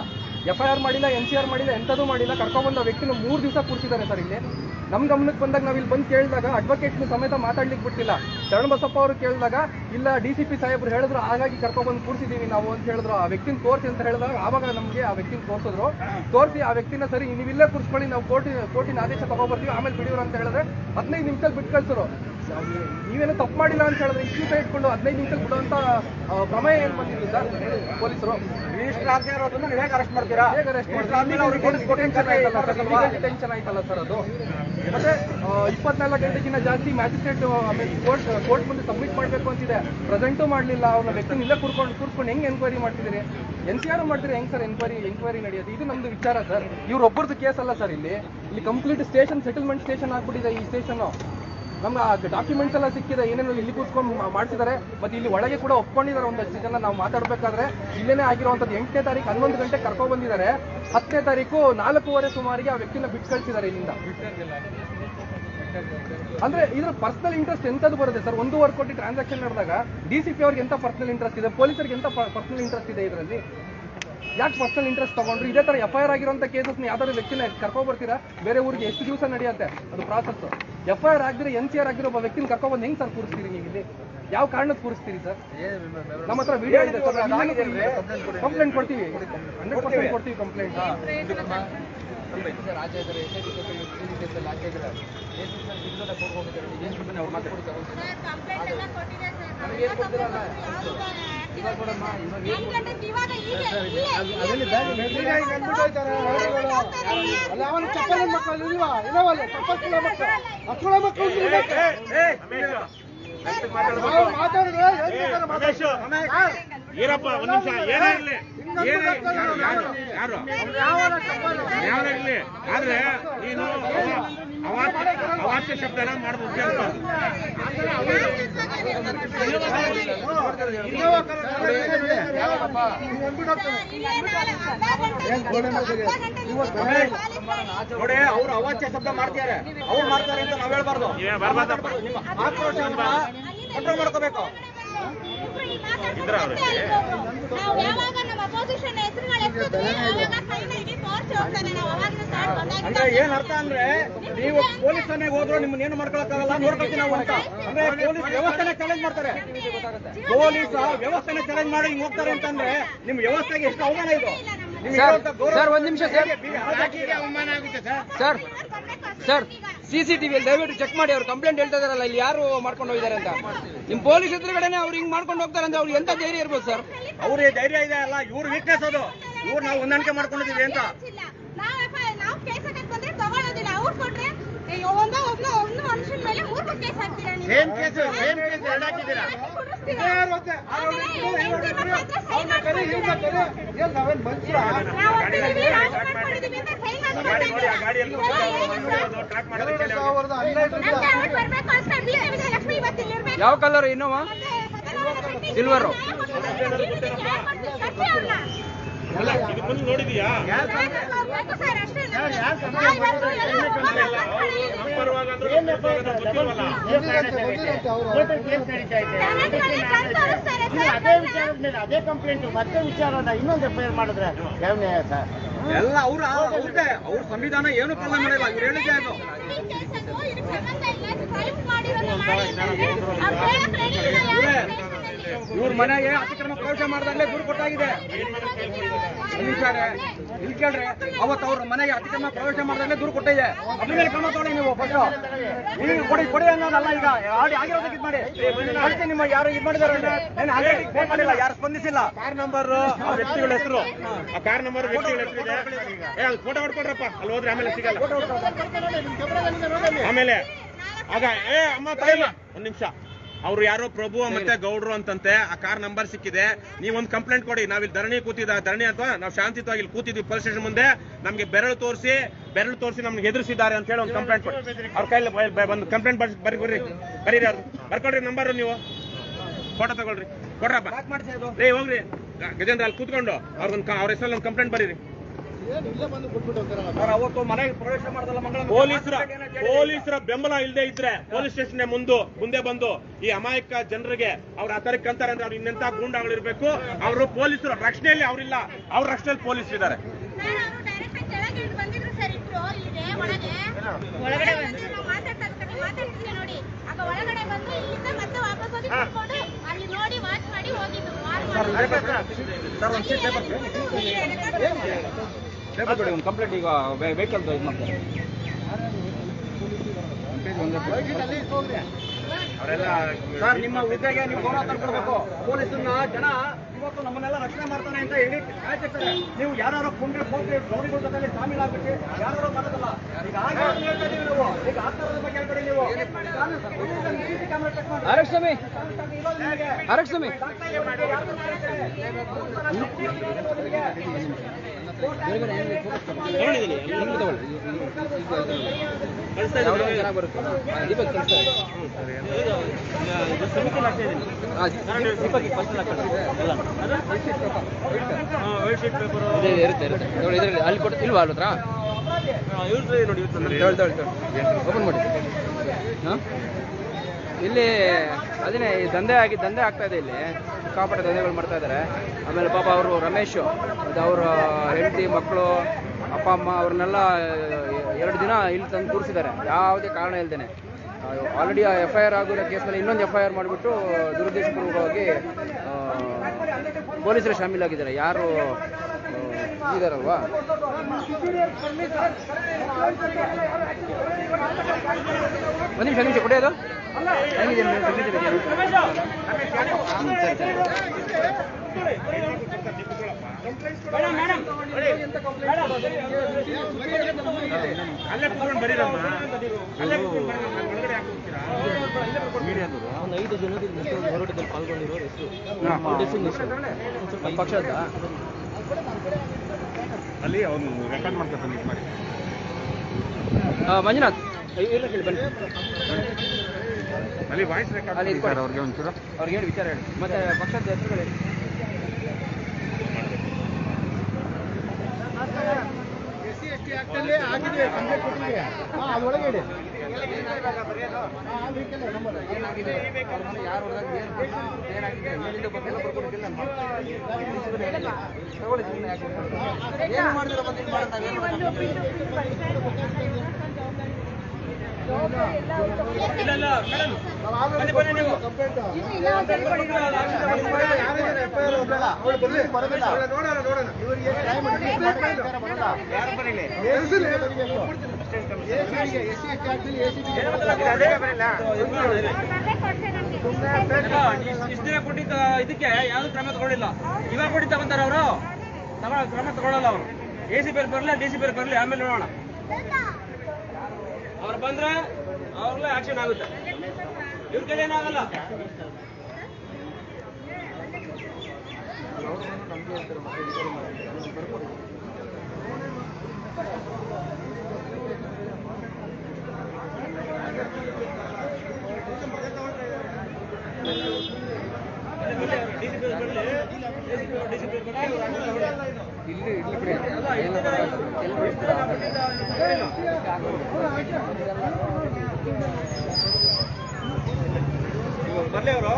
FIR ಮಾಡಿಲ್ಲ, NCR ಮಾಡಿಲ್ಲ, ಎಂಥದ್ದು ಮಾಡಿಲ್ಲ. ಕರ್ಕೊಬಂದ ವ್ಯಕ್ತಿನ 3 ದಿವಸ ಕೂರಿಸಿದ್ದಾರೆ ಸರ್. ಇಲ್ಲಿ ನಮ್ಮ ಗಮನಕ್ಕೆ ಬಂದಾಗ ನಾವು ಇಲ್ಲಿ ಬಂದು ಕೇಳಿದಾಗ ಅಡ್ವೊಕೇಟ್ನ ಸಮೇತ ಮಾತಾಡ್ಲಿಕ್ಕೆ ಬಿಟ್ಟಿಲ್ಲ. ಶರಣ್ ಬಸಪ್ಪ ಅವರು ಕೇಳಿದಾಗ ಇಲ್ಲ DCP ಸಾಹೇಬ್ರು ಹೇಳಿದ್ರು, ಹಾಗಾಗಿ ಕರ್ಕೊಬಂದು ಕೂರಿಸಿದೀವಿ ನಾವು ಅಂತ ಹೇಳಿದ್ರು. ಆ ವ್ಯಕ್ತಿನ ತೋರಿಸಿ ಅಂತ ಹೇಳಿದಾಗ ಆವಾಗ ನಮಗೆ ಆ ವ್ಯಕ್ತಿನ ತೋರಿಸಿದ್ರು. ತೋರಿಸಿ ಆ ವ್ಯಕ್ತಿನ ಸರಿ ನೀವು ಇಲ್ಲೇ ಕೂರಿಸ್ಕೊಳ್ಳಿ, ನಾವು ಕೋರ್ಟಿನ ಆದೇಶ ತಗೋಬರ್ತೀವಿ, ಆಮೇಲೆ ಬಿಡಿಯೋರು ಅಂತ ಹೇಳಿದ್ರೆ 15 ನಿಮಿಷದಲ್ಲಿ ಬಿಟ್ಟು ಕಳ್ಸರು. ನೀವೇನೋ ತಪ್ಪು ಮಾಡಿಲ್ಲ ಅಂತ ಹೇಳಿದ್ರೆ ಇಷ್ಟು ಇಟ್ಕೊಂಡು 15 ನಿಮಿಷದಲ್ಲಿ ಬಿಡುವಂತ ಪ್ರಮೇಯ ಏನ್ ಬಂದಿಲ್ಲ ಸರ್ ಪೊಲೀಸರು? ರಿಜಿಸ್ಟರ್ ಆಗದೆ ಇರೋದನ್ನ ಹೇಗೆ ಅರೆಸ್ಟ್ ಮಾಡ್ತೀರಾ? ಹೇಗೆ ಅರೆಸ್ಟ್ ಟೆನ್ಷನ್ ಆಯ್ತಲ್ಲ ಸರ್ ಅದು. ಮತ್ತೆ 24 ಗಂಟೆಗಿಂತ ಜಾಸ್ತಿ ಮ್ಯಾಜಿಸ್ಟ್ರೇಟ್ ಕೋರ್ಟ್ ಮುಂದೆ ಸಬ್ಮಿಟ್ ಮಾಡಬೇಕು ಅಂತಿದೆ. ಪ್ರೆಸೆಂಟು ಮಾಡಲಿಲ್ಲ. ಅವ್ರನ್ನ ವ್ಯಕ್ತಿನ ಇಲ್ಲೇ ಕೂರ್ಸ್ಕೊಂಡು ಹೆಂಗೆ ಎನ್ಕ್ವೈರಿ ಮಾಡ್ತಿದ್ದೀರಿ? NCR ಮಾಡ್ತೀರಿ ಹೆಂಗ್ ಸರ್ ಎಂಕ್ವೈರಿ ನಡೆಯೋದು? ಇದು ನಮ್ದು ವಿಚಾರ ಸರ್. ಇವ್ರೊಬ್ಬರದ್ದು ಕೇಸ್ ಅಲ್ಲ ಸರ್. ಇಲ್ಲಿ ಕಂಪ್ಲೀಟ್ ಸ್ಟೇಷನ್ ಸೆಟಲ್ಮೆಂಟ್ ಸ್ಟೇಷನ್ ಆಗ್ಬಿಟ್ಟಿದೆ ಈ ಸ್ಟೇಷನ್. ನಮ್ಗೆ ಡಾಕ್ಯುಮೆಂಟ್ಸ್ ಎಲ್ಲ ಸಿಕ್ಕಿದೆ, ಏನೇನು ಇಲ್ಲಿ ಕೂತ್ಕೊಂಡು ಮಾಡಿಸಿದ್ದಾರೆ. ಮತ್ತೆ ಇಲ್ಲಿ ಒಳಗೆ ಕೂಡ ಒಪ್ಕೊಂಡಿದ್ದಾರೆ ಒಂದಷ್ಟು ಜನ. ನಾವು ಮಾತಾಡ್ಬೇಕಾದ್ರೆ ಇಲ್ಲೇನೆ ಆಗಿರುವಂತದ್ದು 8ನೇ ತಾರೀಕು 11 ಗಂಟೆ ಕರ್ಕೊಂಡ್ ಬಂದಿದ್ದಾರೆ. 10ನೇ ತಾರೀಕು 4:15 ಸುಮಾರಿಗೆ ಆ ವ್ಯಕ್ತಿನ ಬಿಟ್ಟು ಕಳಿಸಿದ್ದಾರೆ ಇಲ್ಲಿಂದ. ಅಂದ್ರೆ ಇದ್ರ ಪರ್ಸನಲ್ ಇಂಟ್ರೆಸ್ಟ್ ಎಂತದ್ದು ಬರುತ್ತೆ ಸರ್? 1.5 ಕೋಟಿ ಟ್ರಾನ್ಸಾಕ್ಷನ್ ನಡೆದಾಗ DCP ಅವ್ರಿಗೆ ಎಂತ ಪರ್ಸನಲ್ ಇಂಟ್ರೆಸ್ಟ್ ಇದೆ, ಪೊಲೀಸರಿಗೆ ಎಂತ ಪರ್ಸನಲ್ ಇಂಟ್ರೆಸ್ಟ್ ಇದೆ ಇದರಲ್ಲಿ? ಯಾಕೆ ಪರ್ಸನಲ್ ಇಂಟ್ರೆಸ್ಟ್ ತಗೊಂಡ್ರು? ಇದೇ ತರ FIR ಆಗಿರುವಂತ ಕೇಸಸ್ ಯಾವ್ದಾದ್ರು ವ್ಯಕ್ತಿನ ಕರ್ಕೊಂಡ್ ಬರ್ತೀರಾ? ಬೇರೆ ಊರಿಗೆ ಎಷ್ಟು ದಿವಸ ನಡೆಯುತ್ತೆ ಅದು ಪ್ರಾಸೆಸ್? FIR ಆಗಿದ್ರೆ NCR ಆಗಿರೋ ಒಬ್ಬ ವ್ಯಕ್ತಿನ ಕರ್ಕೊಂಡ್ ಹೆಂಗ್ ಸರ್ ಕೂರಿಸ್ತೀರಿ ನೀವು ಇಲ್ಲಿ? ಯಾವ ಕಾರಣಕ್ಕೆ ಕೂರಿಸ್ತೀರಿ ಸರ್? ನಮ್ಮ ಹತ್ರ ವಿಡಿಯೋ ಇದೆ ಸರ್, ಕಂಪ್ಲೇಂಟ್ ಕೊಡ್ತೀವಿ, 100% ಕೊಡ್ತೀವಿ ಕಂಪ್ಲೇಂಟ್. ಚಪ್ಪಲಿ ಮಕ್ಕಳು ಇಲ್ವಾ? ಇಲ್ಲವಲ್ಲ ಚಪ್ಪಲ್ ಮಕ್ಕಳು ಹಕ್ಕುಳ ಮಕ್ಕಳು ಈರಪ್ಪ ಒಂದ್ ನಿಮಿಷ. ಏನಾಗ್ಲಿ ಯಾರು ಯಾವ್ದಾಗ್ಲಿ, ಆದ್ರೆ ನೀನು ಅವಾಚ್ಯ ಶಬ್ದನ ಮಾಡ್ಬೋದು. ನೋಡಿ, ಅವ್ರು ಅವಾಚ್ಯ ಶಬ್ದ ಮಾಡ್ತಾರೆ, ಅವ್ರು ಮಾಡ್ತಾರೆ ಅಂತ ನಾವ್ ಹೇಳ್ಬಾರ್ದು. ನಿಮ್ಮ ಆಕ್ರೋಶವನ್ನ ಕಂಟ್ರೋಲ್ ಮಾಡ್ಕೋಬೇಕು. ಅಂದ್ರೆ ಏನ್ ಅರ್ಥ ಅಂದ್ರೆ, ನೀವು ಪೊಲೀಸ್ ಮನೆಗೆ ಹೋದ್ರು ನಿಮ್ಮನ್ನ ಏನು ಮಾಡ್ಕೊಳಕ್ಕಾಗಲ್ಲ, ನೋಡ್ಕೊಳ್ತೀವಿ ನಾವು ಅಂತ. ಅಂದ್ರೆ ಪೊಲೀಸ್ ವ್ಯವಸ್ಥೆನೆ ಚಾಲೆಂಜ್ ಮಾಡ್ತಾರೆ. ಪೊಲೀಸ್ ವ್ಯವಸ್ಥೆನೆ ಚಾಲೆಂಜ್ ಮಾಡಿ ಹಿಂಗ್ ಹೋಗ್ತಾರೆ ಅಂತಂದ್ರೆ ನಿಮ್ ವ್ಯವಸ್ಥೆಗೆ ಎಷ್ಟು ಅವಮಾನ ಇದು. ಸರ್ ಒಂದ್ ನಿಮಿಷ ಸರ್. ಅವಮಾನ ಆಗುತ್ತೆ ಸರ್ CCTV ದಯವಿಟ್ಟು ಚೆಕ್ ಮಾಡಿ. ಅವ್ರು ಕಂಪ್ಲೇಂಟ್ ಹೇಳ್ತಾ ಇದಾರಲ್ಲ, ಇಲ್ಲಿ ಯಾರು ಮಾಡ್ಕೊಂಡು ಹೋಗಿದ್ದಾರೆ ಅಂತ. ನಿಮ್ ಪೊಲೀಸ್ ಎದುರುಗಡೆನೆ ಅವ್ರು ಹಿಂಗ್ ಮಾಡ್ಕೊಂಡು ಹೋಗ್ತಾರೆ ಅಂದ್ರೆ ಅವ್ರಿಗೆ ಎಂತ ಧೈರ್ಯ ಇರ್ಬೋದು ಸರ್? ಅವ್ರಿಗೆ ಧೈರ್ಯ ಇದೆ ಅಲ್ಲ, ಇವ್ರ ವೀಕ್ನೆಸ್ ಅದು. ಇವ್ರು ನಾವು ಹೊಂದಾಣಿಕೆ ಮಾಡ್ಕೊಂಡಿದೀವಿ ಅಂತ. ನಾವು ಕೇಸ್ ಹಾಕಕ್ ಬಂದ್ರೆ ತಗೊಳ್ಳೋದಿಲ್ಲ. ಅವ್ರು ಕೊಟ್ರೆ ಒಂದು ಮನುಷ್ಯನ ಮೇಲೆ 3 ಕೇಸ್ ಹಾಕ್ತೀರಾ ನೀವು? ಸೇಮ್ ಕೇಸ್ ಎರಡು ಹಾಕಿದ್ದೀರಾ? ಯಾವ ಕಲರ್ ಇನ್ನೋವಾ? ಸಿಲ್ವರು. ಅಲ್ಲ, ಇದು ಮುಂದೆ ನೋಡಿದೀಯಾ? ಅದೇ ಕಂಪ್ಲೇಂಟ್ ಮತ್ತೆ ವಿಚಾರನ ಇನ್ನೊಂದು FIR ಮಾಡಿದ್ರೆ ಯಾವ ನ್ಯಾಯ ಸರ್? ಎಲ್ಲ ಅವ್ರದ್ದೇ. ಅವ್ರ ಸಂವಿಧಾನ ಏನು ಪಾಲನೆ ಮಾಡಿಲ್ಲ, ಇವ್ರು ಹೇಳಿದ್ದೆ ಅದು. ಇವ್ರ ಮನೆಗೆ ಅತಿಕ್ರಮ ಪ್ರವೇಶ ಮಾಡಿದಾಗಲೇ ದೂರು ಕೊಟ್ಟಾಗಿದೆ. ಇಲ್ಲಿ ಕೇಳ್ರಿ, ಅವತ್ತು ಅವ್ರ ಮನೆಗೆ ಅತಿಕ್ರಮ ಪ್ರವೇಶ ಮಾಡಿದಾಗಲೇ ದೂರು ಕೊಟ್ಟಿದೆ. ಅದ್ರ ಮೇಲೆ ಕ್ರಮ ತಗೊಳ್ಳಿ ನೀವು. ಫಸ್ಟ್ ಈಗ ಕೊಡಿ ಅನ್ನೋದಲ್ಲ. ಈಗ ಆಗಿರೋದಕ್ಕೆ ಇದು ಮಾಡಿ ಅದಕ್ಕೆ ನಿಮ್ಮ ಯಾರು ಇದು ಮಾಡಿದಾರೆ ಫೋನ್ ಮಾಡಿಲ್ಲ, ಯಾರು ಸ್ಪಂದಿಸಿಲ್ಲ. ಕಾರ್ ನಂಬರ್ ವ್ಯಕ್ತಿಗಳ ಹೆಸರು, ಆ ಕಾರ್ ನಂಬರ್ ವ್ಯಕ್ತಿಗಳ ಹೆಸರು ಇದೆ. ಅದು ಫೋಟೋ ಹೊಡ್ಕೊಡ್ರಪ್ಪ, ಅಲ್ಲಿ ಹೋದ್ರೆ ಆಮೇಲೆ ಸಿಗಲ್ಲ. ಆಮೇಲೆ ಆಗ ಅಮ್ಮ ತಾಯಿ ಒಂದ್ ನಿಮಿಷ, ಅವ್ರು ಯಾರೋ ಪ್ರಭು ಮತ್ತೆ ಗೌಡ್ರು ಅಂತಂತೆ. ಆ ಕಾರ್ ನಂಬರ್ ಸಿಕ್ಕಿದೆ. ನೀವೊಂದು ಕಂಪ್ಲೇಂಟ್ ಕೊಡಿ. ನಾವಿಲ್ಲಿ ಧರಣಿ ಅಥವಾ ನಾವು ಶಾಂತಿಯುತವಾಗಿ ಇಲ್ಲಿ ಕೂತಿದ್ವಿ ಪೊಲೀಸ್ ಸ್ಟೇಷನ್ ಮುಂದೆ. ನಮ್ಗೆ ಬೆರಳು ತೋರಿಸಿ ನಮ್ಗೆ ಎದುರಿಸಿದ್ದಾರೆ ಅಂತ ಹೇಳಿ ಒಂದು ಕಂಪ್ಲೇಂಟ್ ಕೊಡಿ. ಅವ್ರ ಕೈಲಿ ಒಂದು ಕಂಪ್ಲೇಂಟ್ ಬರೀರಿ ಅವ್ರು ಬರ್ಕೊಡ್ರಿ. ನಂಬರ್ ನೀವು ಫೋಟೋ ತಗೊಳ್ರಿ, ಕೊಡ್ರಪ್ಪ. ಹೋಗ್ರಿ ಗಜೇಂದ್ರ, ಅಲ್ಲಿ ಕೂತ್ಕೊಂಡು ಅವ್ರ ಹೆಸರಲ್ಲಿ ಒಂದು ಕಂಪ್ಲೇಂಟ್ ಬರೀರಿ. ಅವತ್ತು ಮನೆಗೆ ಪ್ರವೇಶ ಮಾಡಿದಲ್ಲ ಪೊಲೀಸರ ಬೆಂಬಲ ಇಲ್ಲದೆ ಇದ್ರೆ ಪೊಲೀಸ್ ಸ್ಟೇಷನ್ ಮುಂದೆ ಬಂದು ಈ ಅಮಾಯಕ ಜನರಿಗೆ ಅವ್ರ ಆತರಕ್ಕೆ ಅಂತಾರೆ ಅಂದ್ರೆ ಅವ್ರು ಇನ್ನೆಂತ ಗೂಂಡಾಗಳಿರ್ಬೇಕು. ಅವರು ಪೊಲೀಸರು ರಕ್ಷಣೆಯಲ್ಲಿ ಅವರಿಲ್ಲ, ಅವ್ರ ರಕ್ಷಣೆಯಲ್ಲಿ ಪೊಲೀಸ್ ಇದ್ದಾರೆ. ನೋಡಿ, ಆಗ ಒಳಗಡೆ ಬಂದು ಇಲ್ಲಿಂದ ಮತ್ತೆ ವಾಪಸ್ ಹೋಗಿ ಕೂತ್ಕೊಂಡು ಅಲ್ಲಿ ನೋಡಿ ವಾಚ್ ಮಾಡಿ ಹೋಗಿದ್ದು. ಒಂದು ಕಂಪ್ಲೇಂಟ್ ಈಗ ವೆಹಿಕಲ್ ಇದು ಮಾಡ್ತಾರೆ. ಸರ್, ನಿಮ್ಮ ಹುದ್ದೆಗೆ ನೀವು ಗೌರವ ತಂದ್ಕೊಡ್ಬೇಕು. ಪೊಲೀಸನ್ನ ಜನ ಇವತ್ತು ನಮ್ಮನ್ನೆಲ್ಲ ರಕ್ಷಣೆ ಮಾಡ್ತಾನೆ ಅಂತ ಹೇಳಿ ಕಾಯ್ತಿರ್ತಾರೆ. ನೀವು ಯಾರು ಪುಂಡ್ರಿ ಹೋಗಿ ಗೌರಿಗಳ ಜೊತೆ ಶಾಮೀಲಾಗ್ಬಿಟ್ಟು ಯಾರು ಮಾಡೋದಲ್ಲ. ಈಗ ಆಗ ಹೇಳ್ತಾ ಇದೀವಿ ನಾವು, ಈಗ ಆಗ್ತಾರದ ಬಗ್ಗೆ ಹೇಳ್ಬೇಡಿ ನೀವು. ಕ್ಯಾಮೆರಾ ಚೆಕ್ ಮಾಡಿ ಆರಕ್ಷಮಿ ಆರಕ್ಷಮಿ ಇರುತ್ತೆ ಅಲ್ಲಿ ಕೊಟ್ಟು ಇಲ್ವಾ ಅಲ್ಲ ಹತ್ರ ಓಪನ್ ಮಾಡಿ. ಹಾಂ ಇಲ್ಲಿ ಅದನ್ನೇ ದಂಧೆ ಆಗ್ತಾ ಇದೆ. ಇಲ್ಲಿ ಸಿಕ್ಕಾಪಟ್ಟೆ ದಂಧೆಗಳು ಮಾಡ್ತಾ ಇದ್ದಾರೆ. ಆಮೇಲೆ ಪಾಪ ಅವರು ರಮೇಶ್ ಅವ್ರ ಹೆಂಡತಿ ಮಕ್ಕಳು ಅಪ್ಪ ಅಮ್ಮ ಅವ್ರನ್ನೆಲ್ಲ 2 ದಿನ ಇಲ್ಲಿ ತಂದು ಕೂರಿಸಿದ್ದಾರೆ ಯಾವುದೇ ಕಾರಣ ಇಲ್ದೇನೆ. ಆಲ್ರೆಡಿ FIR ಆಗಿರೋ ಕೇಸ್ನಲ್ಲಿ ಇನ್ನೊಂದು FIR ಮಾಡಿಬಿಟ್ಟು ದುರುದ್ದೇಶಪೂರ್ವಕವಾಗಿ ಪೊಲೀಸರು ಶಾಮೀಲಾಗಿದ್ದಾರೆ. ಯಾರು ಇದಾರಲ್ವಾ? ಒಂದು ನಿಮಿಷ ಕೊಡಿ. ಅದು ಹೆಂಗಿದೆ ಅಲ್ಲೇ ಕುತ್ಕೊಂಡು ಬರೀರಮ್ಮ. ಅಲ್ಲೇ ಕುತ್ಕೊಂಡು ಒಳಗಡೆ ಹಾಕಿ ಹೋಗ್ತೀರಾ? ಒಂದು 5 ಜನದಿಂದ ಹೋರಾಟದಲ್ಲಿ ಪಾಲ್ಗೊಂಡಿರೋರು ಹೆಸರು ಪಕ್ಷದ ಅಲ್ಲಿ ಅವನು ರೆಕಾರ್ಡ್ ಮಾಡ್ತಾರೆ ಮಿಸ್ ಮಾಡಿ. ಮಂಜುನಾಥ್ ಇವ್ರನ್ನ ಕೇಳಿ ಬನ್ನಿ. ಅಲ್ಲಿ ವಾಯ್ಸ್ ರೆಕಾರ್ಡ್ ಅಲ್ಲಿ ಸರ್ ಅವ್ರಿಗೆ ಒಂಚೂರು ಅವ್ರಿಗೆ ಹೇಳಿ ವಿಚಾರ ಹೇಳಿ. ಮತ್ತೆ ಪಕ್ಷದ ಹೆಸರುಗಳು ಹೇಳಿ. SC/ST ಆಕ್ಟಲ್ಲಿ ಆಗಿದೆ ಕಂಪ್ಲೇಂಟ್ ಕೊಟ್ಟಿದೆ. ಅದೊಳಗೆ ಇಡಿ. ಏನಾಗಿದೆ ಯಾರು ಹೊಡೆದಾಗ ಏನಾಗಿದೆ ಮೇಲಿಂದ ಬಂದೆಲ್ಲ ಬರ್ಕೊಟ್ಟಿಲ್ಲ. ಏನು ಮಾಡಿದ್ರೆ ಬಂದು ಇಷ್ಟು ದಿನ ಕೊಟ್ಟಿದ್ದ ಇದಕ್ಕೆ ಯಾವ್ದು ಕ್ರಮ ತಗೊಳ್ಳಿಲ್ಲ. ಇವಾಗ ಕೊಟ್ಟು ತಗೊಂತಾರ ಅವರು ಕ್ರಮ ತಗೊಳ್ಳಲ್ಲ. ಅವರು ACP ಬರಲಿ DCP ಬರಲಿ, ಆಮೇಲೆ ನೋಡೋಣ. ಅವ್ರು ಬಂದ್ರೆ ಅವ್ರಲ್ಲೇ ಆಕ್ಷನ್ ಆಗುತ್ತೆ. ಇವ್ರ ಕೈಲಿ ಏನಾಗಲ್ಲ. ಬರ್ಲಿ ಅವರು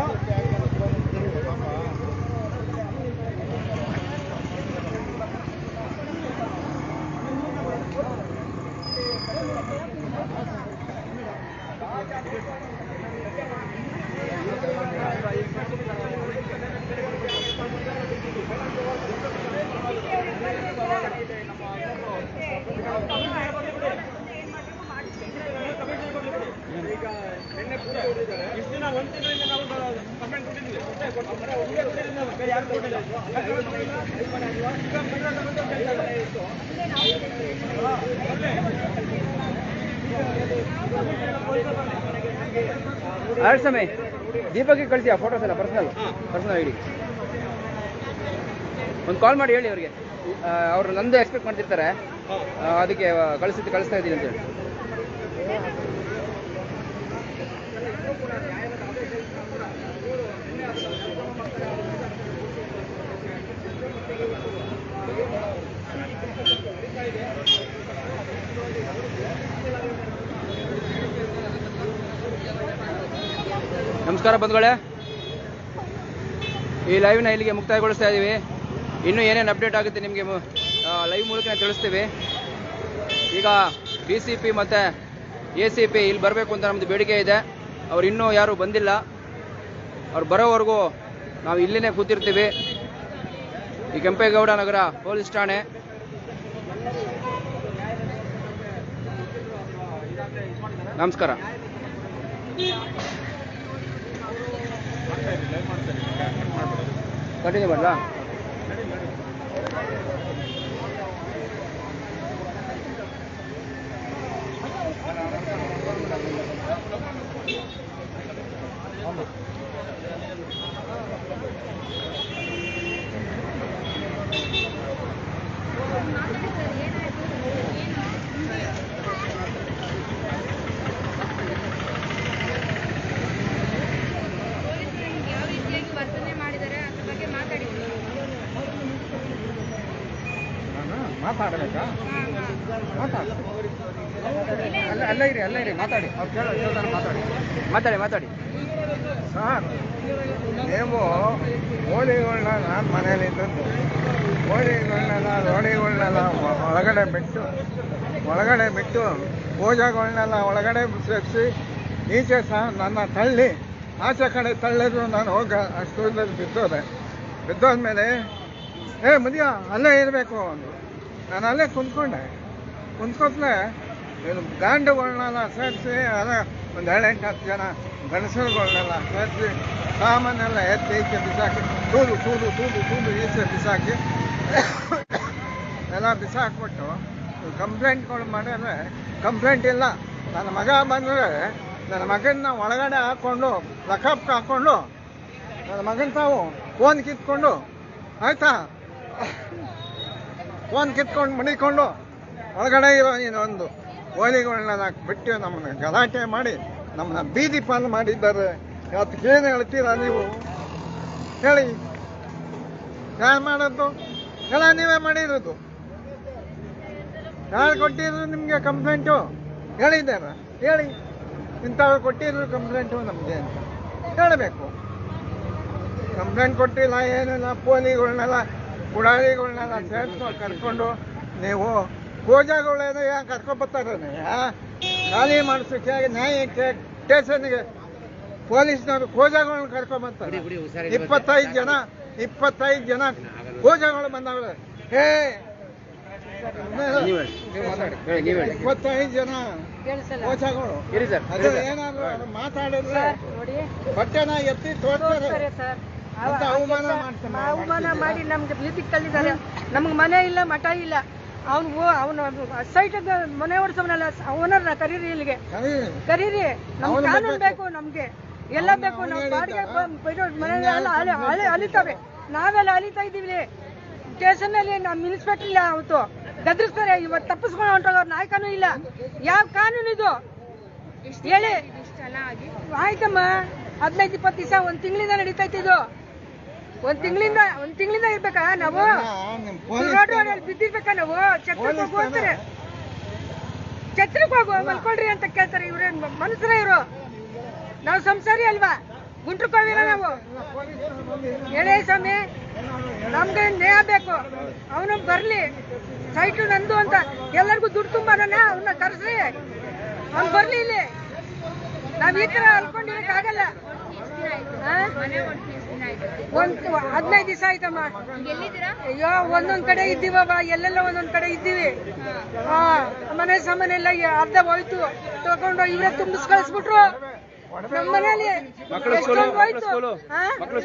ಇಷ್ಟು ದಿನ 1 ತಿಂಗಳಿಂದ ನಾವು ಕಮೆಂಟ್ ಕೊಟ್ಟಿದ್ದೀವಿ. ಯಾರು ಕೊಟ್ಟಿಲ್ಲ. ಎರಡು ಸಮಯ ದೀಪಕ್ಕೆ ಕಳಿಸಿ ಆ ಫೋಟೋಸ್ ಎಲ್ಲ ಪರ್ಸನಲ್ ಐಡಿ. ಒಂದು ಕಾಲ್ ಮಾಡಿ ಹೇಳಿ ಅವ್ರಿಗೆ. ಅವರು ನಂದು ಎಕ್ಸ್ಪೆಕ್ಟ್ ಮಾಡ್ತಿರ್ತಾರೆ, ಅದಕ್ಕೆ ಕಳಿಸ್ತಾ ಇದ್ದೀನಿ ಅಂತ ಹೇಳಿ. ನಮಸ್ಕಾರ ಬಂಧುಗಳೇ, ಈ ಲೈವ್ನ ಇಲ್ಲಿಗೆ ಮುಕ್ತಾಯಗೊಳಿಸ್ತಾ ಇದ್ದೀವಿ. ಇನ್ನೂ ಏನೇನು ಅಪ್ಡೇಟ್ ಆಗುತ್ತೆ ನಿಮಗೆ ಲೈವ್ ಮೂಲಕ ತಿಳಿಸ್ತೀವಿ. ಈಗ DCP ಮತ್ತು ACP ಇಲ್ಲಿ ಬರಬೇಕು ಅಂತ ನಮ್ಮದು ಬೇಡಿಕೆ ಇದೆ. ಅವ್ರು ಇನ್ನೂ ಯಾರೂ ಬಂದಿಲ್ಲ. ಅವ್ರು ಬರೋವರೆಗೂ ನಾವು ಇಲ್ಲೇ ಕೂತಿರ್ತೀವಿ, ಈ ಕೆಂಪೇಗೌಡ ನಗರ ಪೊಲೀಸ್ ಠಾಣೆ. ನಮಸ್ಕಾರ. ಕಂಟಿನ್ಯೂ ಮಾಡಲಾ? ಯಾವ ರೀತಿಯಾಗಿ ವರ್ತನೆ ಮಾಡಿದ್ದಾರೆ ಅದ್ರ ಬಗ್ಗೆ ಮಾತಾಡಿ. ಮಾತಾಡಬೇಕಾ? ಅಲ್ಲ ಇರಿ ಮಾತಾಡಿ. ಅವ್ರು ಕೇಳ್ತಾರೆ ಮಾತಾಡಿ. ಸರ್, ನೀವು ಕೋಳಿಗಳನ್ನ ನಾನು ಮನೇಲಿ ಇದ್ದದ್ದು, ಕೋಳಿಗಳನ್ನೆಲ್ಲ ರೋಡಿಗಳನ್ನೆಲ್ಲ ಒಳಗಡೆ ಬಿಟ್ಟು ಪೂಜೆಗಳನ್ನೆಲ್ಲ ಒಳಗಡೆ ಸೇರಿಸಿ ಈಚೆ ಸಹ ನನ್ನ ತಳ್ಳಿ ಆಚೆ ಕಡೆ ತಳ್ಳಿದ್ರು ನಾನು ಹೋಗ ಅಷ್ಟು ಬಿದ್ದೋದ್ಮೇಲೆ ಮುದಿಯ ಅಲ್ಲೇ ಇರಬೇಕು ಅಂದರು. ನಾನು ಅಲ್ಲೇ ಕುಂತ್ಕೊತ್ಲೆ ಇದು ಗಾಂಡುಗಳನ್ನೆಲ್ಲ ಸೇರಿಸಿ ಒಂದು 7-8 ಜನ ಗಣಸರುಗಳನ್ನೆಲ್ಲ ಸೇರಿಸಿ ಸಾಮಾನೆಲ್ಲ ಎತ್ತಿ ಈಚೆ ಬಿಸಾಕಿ ತೂದು ಈಚೆ ಬಿಸಾಕಿ ಎಲ್ಲ ಬಿಸಾಕ್ಬಿಟ್ಟು ಕಂಪ್ಲೇಂಟ್ಗಳು ಮಾಡಿದ್ರೆ ಕಂಪ್ಲೇಂಟ್ ಇಲ್ಲ. ನನ್ನ ಮಗ ಬಂದರೆ ನನ್ನ ಮಗನ್ನ ಒಳಗಡೆ ಹಾಕ್ಕೊಂಡು ಲಕಪ್ ಹಾಕ್ಕೊಂಡು ನನ್ನ ಮಗನ ತಾವು ಫೋನ್ ಕಿತ್ಕೊಂಡು ಆಯ್ತಾ, ಫೋನ್ ಕಿತ್ಕೊಂಡು ಮಡಿಕೊಂಡು ಒಳಗಡೆ ಇರೋ ಇನ್ನೊಂದು ಓಲಿಗಳನ್ನ ಬಿಟ್ಟು ನಮ್ಮನ್ನ ಗಲಾಟೆ ಮಾಡಿ ನಮ್ಮನ್ನ ಬೀದಿ ಪಾಲು ಮಾಡಿದ್ದಾರೆ. ಅದಕ್ಕೇನು ಹೇಳ್ತೀರಾ ನೀವು ಹೇಳಿ? ಯಾರು ಮಾಡೋದು? ಎಲ್ಲ ನೀವೇ ಮಾಡಿರೋದು. ಯಾರು ಕೊಟ್ಟಿದ್ರು ನಿಮಗೆ ಕಂಪ್ಲೇಂಟು? ಹೇಳಿದ್ದಾರ? ಹೇಳಿ, ಇಂಥವ್ರು ಕೊಟ್ಟಿದ್ರು ಕಂಪ್ಲೇಂಟು ನಮಗೆ ಅಂತ ಹೇಳಬೇಕು. ಕಂಪ್ಲೇಂಟ್ ಕೊಟ್ಟಿಲ್ಲ, ಏನಿಲ್ಲ. ಪೋಲಿಗಳನ್ನೆಲ್ಲ ಪುಡಾರಿಗಳನ್ನೆಲ್ಲ ಸೇರಿಸ್ಕೊಂಡು ಕರ್ಕೊಂಡು ನೀವು ಪೂಜಾಗಳೇನೋ ಯಾಕೆ ಕರ್ಕೊಂಡ್ಬರ್ತಾರೆ? ಖಾಲಿ ಮಾಡಿಸೋಕ್ಕೆ ನ್ಯಾಯಕ್ಕೆ ಸ್ಟೇಷನ್ಗೆ ಪೊಲೀಸ್ನವರು ಪೂಜಾಗಳನ್ನ ಕರ್ಕೊಂಡ್ಬರ್ತಾರೆ. 25 ಜನ ಪೂಜಾಗಳು ಬಂದವ್ರೆ. 25 ಜನ ಪೂಜಾಗಳು. ಅದು ಏನಾದ್ರು ಮಾತಾಡಿದ್ರೆ ಬಟ್ಟೆನ ಎತ್ತಿ ತೋರ್ತಾರೆ ಅಂತ ಅವಮಾನ ಮಾಡಿ ನಮ್ಗೆ ಬೀದಿಗೆ ತಳ್ಳಿದ್ದಾರೆ. ನಮ್ಗೆ ಮನೆ ಇಲ್ಲ, ಮಠ ಇಲ್ಲ. ಅವನು ಸೈಟ್ ಮನೆ ಓಡಿಸೋನಲ್ಲ, ಓನರ್ನ ಕರೀರಿ, ಇಲ್ಲಿಗೆ ಕರೀರಿ. ನಮ್ಗೆ ಕಾನೂನು ಬೇಕು, ನಮ್ಗೆ ಎಲ್ಲ ಬೇಕು. ನಾವು ಬಾಡಿಗೆ ಮನೆಯೆಲ್ಲ ಅಲಿತಾವೆ, ನಾವೆಲ್ಲ ಅಲಿತಾ ಇದ್ದೀವಿ. ಸ್ಟೇಷನ್ನಲ್ಲಿ ನಮ್ಮ ಇನ್ಸ್ಪೆಕ್ಟರ್ ಇಲ್ಲ, ಅವತ್ತು ಗದ್ರಿಸ್ತಾರೆ. ಇವತ್ತು ತಪ್ಪಿಸ್ಕೊಂಡು ಹೊಂಟೋದವ್ರು ನಾಯಕನೂ ಇಲ್ಲ. ಯಾವ ಕಾನೂನು ಇದು ಹೇಳಿ? ಆಯ್ತಮ್ಮ, 15-20 ದಿವಸ, 1 ತಿಂಗಳಿಂದ ನಡೀತೈತೆ ಇದು. ಒಂದ್ ತಿಂಗಳಿಂದ ಇರ್ಬೇಕಾ ನಾವು? ಬಿದ್ದಿರ್ಬೇಕಾ ನಾವು? ಛತ್ರಕ್ಕೆ ಹೋಗು ಅಂತಾರೆ. ಛತ್ರಕ್ಕೆ ಹೋಗು ಮಲ್ಕೊಳ್ರಿ ಅಂತ ಕೇಳ್ತಾರೆ. ಇವ್ರೆ ಮನುಷ್ಯರ ಇವರು? ನಾವು ಸಂಸಾರಿ ಅಲ್ವಾ? ಗುಂಟ್ರಕೋವಿಲ್ಲ ನಾವು? ಹೇಳಿ ಸ್ವಾಮಿ, ನಮ್ಗೆ ನ್ಯಾಯ ಬೇಕು. ಅವನು ಬರ್ಲಿ, ಸೈಟು ನಂದು ಅಂತ ಎಲ್ಲರಿಗೂ ದುಡ್ಡು ತುಂಬಾನ, ಅವನ್ನ ಕರೆಸ್ರಿ, ಅವ್ನು ಬರ್ಲಿ ಇಲ್ಲಿ. ನಾವ್ ಈ ತರ ಅನ್ಕೊಂಡಿರಕ್ಕಾಗಲ್ಲ. 15 ದಿವಸ ಆಯ್ತಮ್ಮ. ಅಯ್ಯೋ, ಒಂದೊಂದ್ ಕಡೆ ಇದ್ದೀವವ, ಎಲ್ಲೆಲ್ಲ ಒಂದೊಂದ್ ಕಡೆ ಇದ್ದೀವಿ. ಮನೆ ಸಾಮಾನೆಲ್ಲ ಅರ್ಧ ಹೋಯ್ತು, ತಗೊಂಡು ಇವರೇ ತುಂಬಿಸ್ ಕಳಿಸ್ಬಿಟ್ರು. ನಮ್ಮ ಮನೇಲಿ ಹೋಯ್ತು, ಮಕ್ಕಳು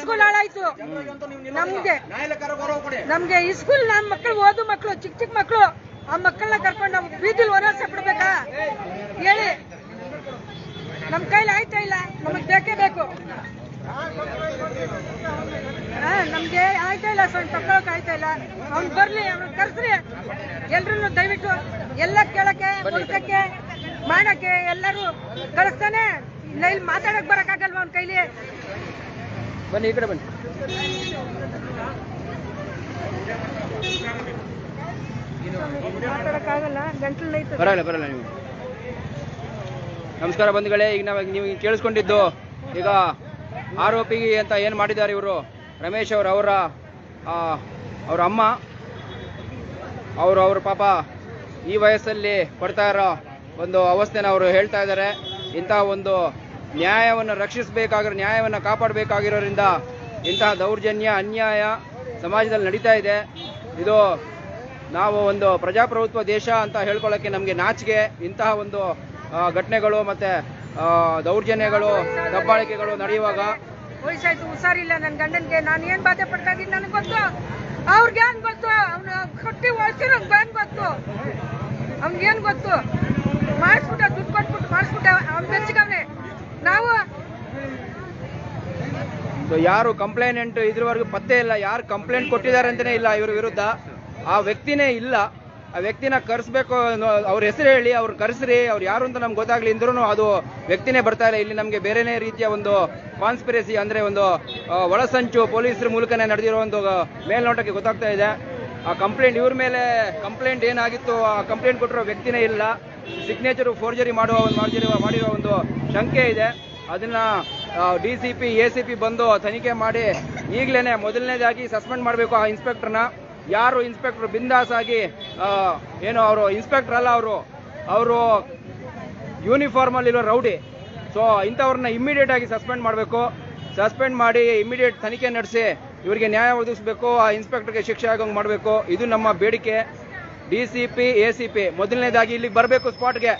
ಸ್ಕೂಲ್ ಹಾಳಾಯ್ತು. ನಮ್ಗೆ ಈ ಸ್ಕೂಲ್ ನಮ್ಮ ಮಕ್ಕಳು ಓದು ಮಕ್ಕಳು, ಚಿಕ್ಕ ಮಕ್ಕಳು, ಆ ಮಕ್ಕಳನ್ನ ಕರ್ಕೊಂಡು ನಾವು ಬೀದಿಲ್ ವನವಾಸ ಬಿಡ್ಬೇಕಾ ಹೇಳಿ? ನಮ್ ಕೈಲಿ ಆಯ್ತಾ ಇಲ್ಲ, ನಮಗ್ ಬೇಕೇ ಬೇಕು. ನಮ್ಗೆ ಆಯ್ತಾ ಇಲ್ಲ, ಸ್ವಲ್ಪ ತಗೊಳಕ್ ಆಯ್ತಾ ಇಲ್ಲ. ಅವ್ನು ಬರ್ಲಿ, ಅವ್ನು ಕರ್ಸ್ರಿ. ಎಲ್ರು ದಯವಿಟ್ಟು ಎಲ್ಲ ಕೇಳಕ್ಕೆ, ಮುಲ್ಕಕ್ಕೆ, ಮಾಡಕ್ಕೆ ಎಲ್ಲರೂ ಕಳಿಸ್ತಾನೆ. ಇಲ್ಲ ಇಲ್ಲಿ ಮಾತಾಡಕ್ ಬರಕ್ಕಾಗಲ್ವಾ ಅವ್ನ ಕೈಲಿ? ಬನ್ನಿ, ಈ ಕಡೆ ಬನ್ನಿ. ಮಾತಾಡಕ್ಕಾಗಲ್ಲ, ಗಂಟಲು ಐತೆ. ಬರಲ್ಲ ನೀವು. ನಮಸ್ಕಾರ ಬಂಧುಗಳೇ. ಈಗ ನೀವು ಕೇಳಿಸ್ಕೊಂಡಿದ್ದು, ಈಗ ಆರೋಪಿ ಅಂತ ಏನು ಮಾಡಿದ್ದಾರೆ ಇವರು ರಮೇಶ್ ಅವರ ಅಮ್ಮ, ಅವ್ರ ಪಾಪ ಈ ವಯಸ್ಸಲ್ಲಿ ಪಡ್ತಾ ಇರೋ ಒಂದು ಅವಸ್ಥೆನ ಅವರು ಹೇಳ್ತಾ ಇದ್ದಾರೆ. ಇಂತಹ ಒಂದು ನ್ಯಾಯವನ್ನು ರಕ್ಷಿಸಬೇಕಾಗಿರೋ, ನ್ಯಾಯವನ್ನು ಕಾಪಾಡಬೇಕಾಗಿರೋದ್ರಿಂದ ಇಂತಹ ದೌರ್ಜನ್ಯ, ಅನ್ಯಾಯ ಸಮಾಜದಲ್ಲಿ ನಡೀತಾ ಇದೆ. ಇದು ನಾವು ಒಂದು ಪ್ರಜಾಪ್ರಭುತ್ವ ದೇಶ ಅಂತ ಹೇಳ್ಕೊಳ್ಳೋಕ್ಕೆ ನಮಗೆ ನಾಚಿಕೆ. ಇಂತಹ ಒಂದು ಘಟನೆಗಳು ಮತ್ತೆ ದೌರ್ಜನ್ಯಗಳು, ದಬ್ಬಾಳಿಕೆಗಳು ನಡೆಯುವಾಗ ವಯಸ್ಸಾಯ್ತು, ಹುಷಾರಿಲ್ಲ ನನ್ನ ಗಂಡನ್ಗೆ, ನಾನು ಏನ್ ಬಾಧೆ ಪಡ್ತಾ ಇದ್ದೀನಿ ನನಗೆ ಗೊತ್ತು, ಅವ್ರಿಗೆ ಏನ್ ಗೊತ್ತು, ಅವ್ನು ಕೊಟ್ಟಿ ವಯಸ್ಸಿರೋಂಗೆ ಏನ್ ಗೊತ್ತು, ಅವ್ನಿಗೇನ್ ಗೊತ್ತು, ಮಾಡಿಸ್ಬಿಟ್ಟ, ದುಡ್ಡು ಕೊಟ್ಬಿಟ್ಟು ಮಾಡಿಸ್ಬಿಟ್ಟ, ಅವ್ನು ಬೆಚ್ಚಿಗವ್ನೆ. ನಾವು ಯಾರು ಕಂಪ್ಲೇಂಟ್ ಇದ್ರವರೆಗೂ ಪತ್ತೆ ಇಲ್ಲ, ಯಾರು ಕಂಪ್ಲೇಂಟ್ ಕೊಟ್ಟಿದ್ದಾರೆ ಅಂತಾನೆ ಇಲ್ಲ ಇವ್ರ ವಿರುದ್ಧ. ಆ ವ್ಯಕ್ತಿನೇ ಇಲ್ಲ, ಆ ವ್ಯಕ್ತಿನ ಕರೆಸ್ಬೇಕು, ಅವ್ರ ಹೆಸರು ಹೇಳಿ ಅವ್ರು ಕರೆಸ್ರಿ, ಅವ್ರು ಯಾರು ಅಂತ ನಮ್ಗೆ ಗೊತ್ತಾಗ್ಲಿ ಅಂದ್ರೂ ಅದು ವ್ಯಕ್ತಿನೇ ಬರ್ತಾ ಇಲ್ಲ. ಇಲ್ಲಿ ನಮಗೆ ಬೇರೆನೇ ರೀತಿಯ ಒಂದು ಕಾನ್ಸ್ಪಿರಸಿ ಅಂದ್ರೆ ಒಂದು ಒಳಸಂಚು ಪೊಲೀಸರ ಮೂಲಕನೇ ನಡೆದಿರೋ ಒಂದು ಮೇಲ್ನೋಟಕ್ಕೆ ಗೊತ್ತಾಗ್ತಾ ಇದೆ. ಆ ಕಂಪ್ಲೇಂಟ್ ಇವ್ರ ಮೇಲೆ ಕಂಪ್ಲೇಂಟ್ ಏನಾಗಿತ್ತು, ಆ ಕಂಪ್ಲೇಂಟ್ ಕೊಟ್ಟಿರೋ ವ್ಯಕ್ತಿನೇ ಇಲ್ಲ. ಸಿಗ್ನೇಚರ್ ಫೋರ್ಜರಿ ಮಾಡಿರೋ ಒಂದು ಶಂಕೆ ಇದೆ. ಅದನ್ನ DCP ACP ಬಂದು ತನಿಖೆ ಮಾಡಿ ಈಗಲೇ ಮೊದಲನೇದಾಗಿ ಸಸ್ಪೆಂಡ್ ಮಾಡಬೇಕು ಆ ಇನ್ಸ್ಪೆಕ್ಟರ್ನ. ಯಾರು ಇನ್ಸ್ಪೆಕ್ಟರ್ ಬಿಂದಾಸ್ ಆಗಿ ಏನು ಅವರು ಇನ್ಸ್ಪೆಕ್ಟರ್ ಅಲ್ಲ, ಅವರು ಯೂನಿಫಾರ್ಮ್ ಅಲ್ಲಿರೋ ರೌಡಿ. ಸೊ ಇಂಥವ್ರನ್ನ ಇಮಿಡಿಯೇಟ್ ಆಗಿ ಸಸ್ಪೆಂಡ್ ಮಾಡಬೇಕು. ಸಸ್ಪೆಂಡ್ ಮಾಡಿ ಇಮಿಡಿಯೇಟ್ ತನಿಖೆ ನಡೆಸಿ ಇವರಿಗೆ ನ್ಯಾಯ ಒದಗಿಸಬೇಕು, ಆ ಇನ್ಸ್ಪೆಕ್ಟರ್ಗೆ ಶಿಕ್ಷೆ ಆಗೋಂಗೆ ಮಾಡಬೇಕು. ಇದು ನಮ್ಮ ಬೇಡಿಕೆ. DCP ACP ಮೊದಲನೇದಾಗಿ ಇಲ್ಲಿಗೆ ಬರಬೇಕು ಸ್ಪಾಟ್ಗೆ.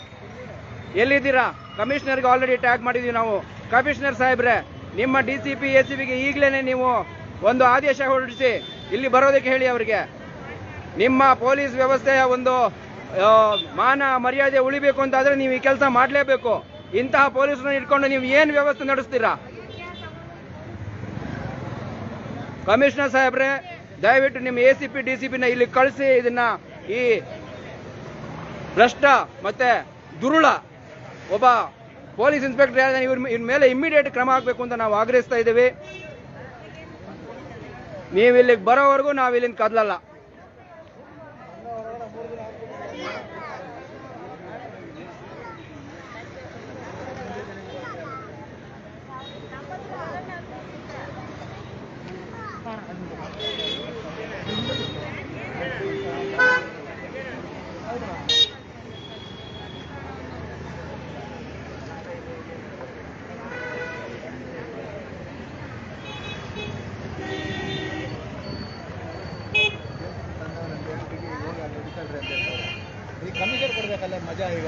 ಎಲ್ಲಿದ್ದೀರಾ? ಕಮಿಷನರ್ಗೆ ಆಲ್ರೆಡಿ ಟ್ಯಾಗ್ ಮಾಡಿದೀವಿ ನಾವು. ಕಮಿಷನರ್ ಸಾಹೇಬ್ರೆ, ನಿಮ್ಮ DCP ACPಗೆ ಈಗಲೇ ನೀವು ಒಂದು ಆದೇಶ ಹೊರಡಿಸಿ ಇಲ್ಲಿ ಬರೋದಕ್ಕೆ ಹೇಳಿ ಅವರಿಗೆ. ನಿಮ್ಮ ಪೊಲೀಸ್ ವ್ಯವಸ್ಥೆಯ ಒಂದು ಮಾನ ಮರ್ಯಾದೆ ಉಳಿಬೇಕು ಅಂತಾದ್ರೆ ನೀವು ಈ ಕೆಲಸ ಮಾಡಲೇಬೇಕು. ಇಂತಹ ಪೊಲೀಸರನ್ನ ಇಟ್ಕೊಂಡು ನೀವು ಏನು ವ್ಯವಸ್ಥೆ ನಡೆಸ್ತೀರಾ? ಕಮಿಷನರ್ ಸಾಹೇಬ್ರೆ, ದಯವಿಟ್ಟು ನಿಮ್ಮ ACP DCPನ ಇಲ್ಲಿ ಕಳಿಸಿ ಇದನ್ನ ಈ ಭ್ರಷ್ಟ ಮತ್ತೆ ದುರುಳ ಒಬ್ಬ ಪೊಲೀಸ್ ಇನ್ಸ್ಪೆಕ್ಟರ್ ಯಾರು ಇವ್ರ ಮೇಲೆ ಇಮಿಡಿಯೇಟ್ ಕ್ರಮ ಆಗಬೇಕು ಅಂತ ನಾವು ಆಗ್ರಹಿಸ್ತಾ ಇದ್ದೀವಿ. ನೀವು ಇಲ್ಲಿಗೆ ಬರೋವರೆಗೂ ನಾವು ಇಲ್ಲಿಂದ ಕದಲಲ್ಲ. ಕಮಿಷನ್ ಕೊಡ್ಬೇಕಲ್ಲ, ಮಜಾ ಈಗ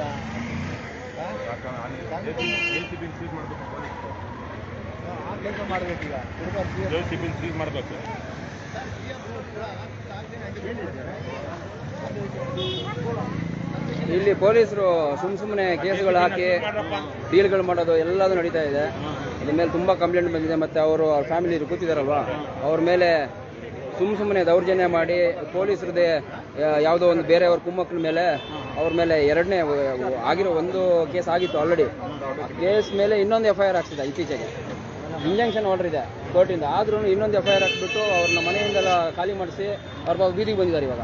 ಕೆಲಸ ಮಾಡ್ಬೇಕೀಗ. ಸೀಸ್ ಮಾಡಬೇಕು. ಇಲ್ಲಿ ಪೊಲೀಸರು ಸುಮ್ಮನೆ ಕೇಸ್ಗಳು ಹಾಕಿ ಡೀಲ್ಗಳು ಮಾಡೋದು ಎಲ್ಲದೂ ನಡೀತಾ ಇದೆ. ಇದ್ರ ಮೇಲೆ ತುಂಬಾ ಕಂಪ್ಲೇಂಟ್ ಬಂದಿದೆ. ಮತ್ತೆ ಅವ್ರ ಫ್ಯಾಮಿಲಿ ಕೂತಿದಾರಲ್ವಾ, ಅವ್ರ ಮೇಲೆ ಸುಮ್ಮನೆ ದೌರ್ಜನ್ಯ ಮಾಡಿ ಪೊಲೀಸರದೇ ಯಾವುದೋ ಒಂದು ಬೇರೆಯವ್ರ ಕುಮ್ಮಕ್ಕಳ ಮೇಲೆ ಅವ್ರ ಮೇಲೆ ಎರಡನೇ ಆಗಿರೋ ಒಂದು ಕೇಸ್ ಆಗಿತ್ತು ಆಲ್ರೆಡಿ. ಆ ಕೇಸ್ ಮೇಲೆ ಇನ್ನೊಂದು FIR ಹಾಕ್ಸಿದೆ ಇತ್ತೀಚೆಗೆ. ಇಂಜೆಕ್ಷನ್ ಆರ್ಡರ್ ಇದೆ ಕೋರ್ಟಿಂದ, ಆದ್ರೂ ಇನ್ನೊಂದು FIR ಹಾಕ್ಬಿಟ್ಟು ಅವ್ರನ್ನ ಮನೆಯಿಂದೆಲ್ಲ ಖಾಲಿ ಮಾಡಿಸಿ ಅವ್ರ ಬೀದಿಗೆ ಬಂದಿದ್ದಾರೆ. ಇವಾಗ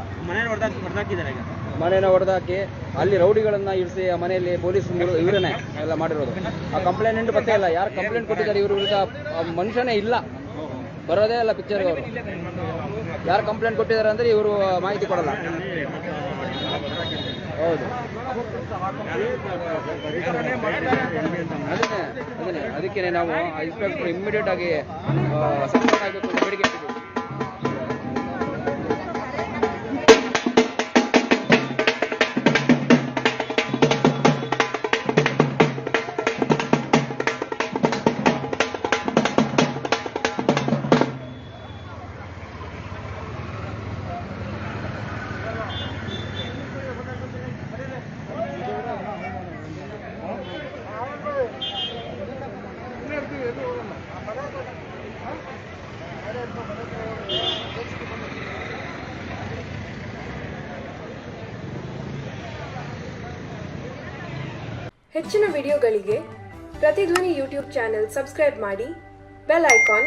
ಮನೇನ ಹೊಡೆದಾಕಿ ಅಲ್ಲಿ ರೌಡಿಗಳನ್ನ ಇರಿಸಿ ಆ ಮನೆಯಲ್ಲಿ ಪೊಲೀಸ್ ಇವರನ್ನೇ ಎಲ್ಲ ಮಾಡಿರೋದು. ಆ ಕಂಪ್ಲೇಂಟ್ ಪತ್ತೆ ಇಲ್ಲ, ಯಾರು ಕಂಪ್ಲೇಂಟ್ ಕೊಟ್ಟಿದ್ದಾರೆ ಇವ್ರ ವಿರುದ್ಧ ಮನುಷ್ಯನೇ ಇಲ್ಲ, ಬರೋದೇ ಇಲ್ಲ ಪಿಕ್ಚರ್ಗೆ. ಅವರು ಯಾರು ಕಂಪ್ಲೇಂಟ್ ಕೊಟ್ಟಿದ್ದಾರೆ ಅಂದ್ರೆ ಇವರು ಮಾಹಿತಿ ಕೊಡಲ್ಲ. ಹೌದು, ಅದಕ್ಕೆ ನಾವು ಇನ್ಸ್ಪೆಕ್ಟರ್ ಇಮಿಡಿಯೇಟ್ ಆಗಿ ಸಸ್ಪೆಂಡ್ ಆಗಬೇಕು ಅಂತ ಬೇಡಿಕೆ ಇಟ್ಟಿದ್ದೀವಿ. ಹೆಚ್ಚಿನ ವಿಡಿಯೋಗಳಿಗೆ ಪ್ರತಿಧ್ವನಿ ಯೂಟ್ಯೂಬ್ ಚಾನೆಲ್ ಸಬ್ಸ್ಕ್ರೈಬ್ ಮಾಡಿ, ಬೆಲ್ ಐಕಾನ್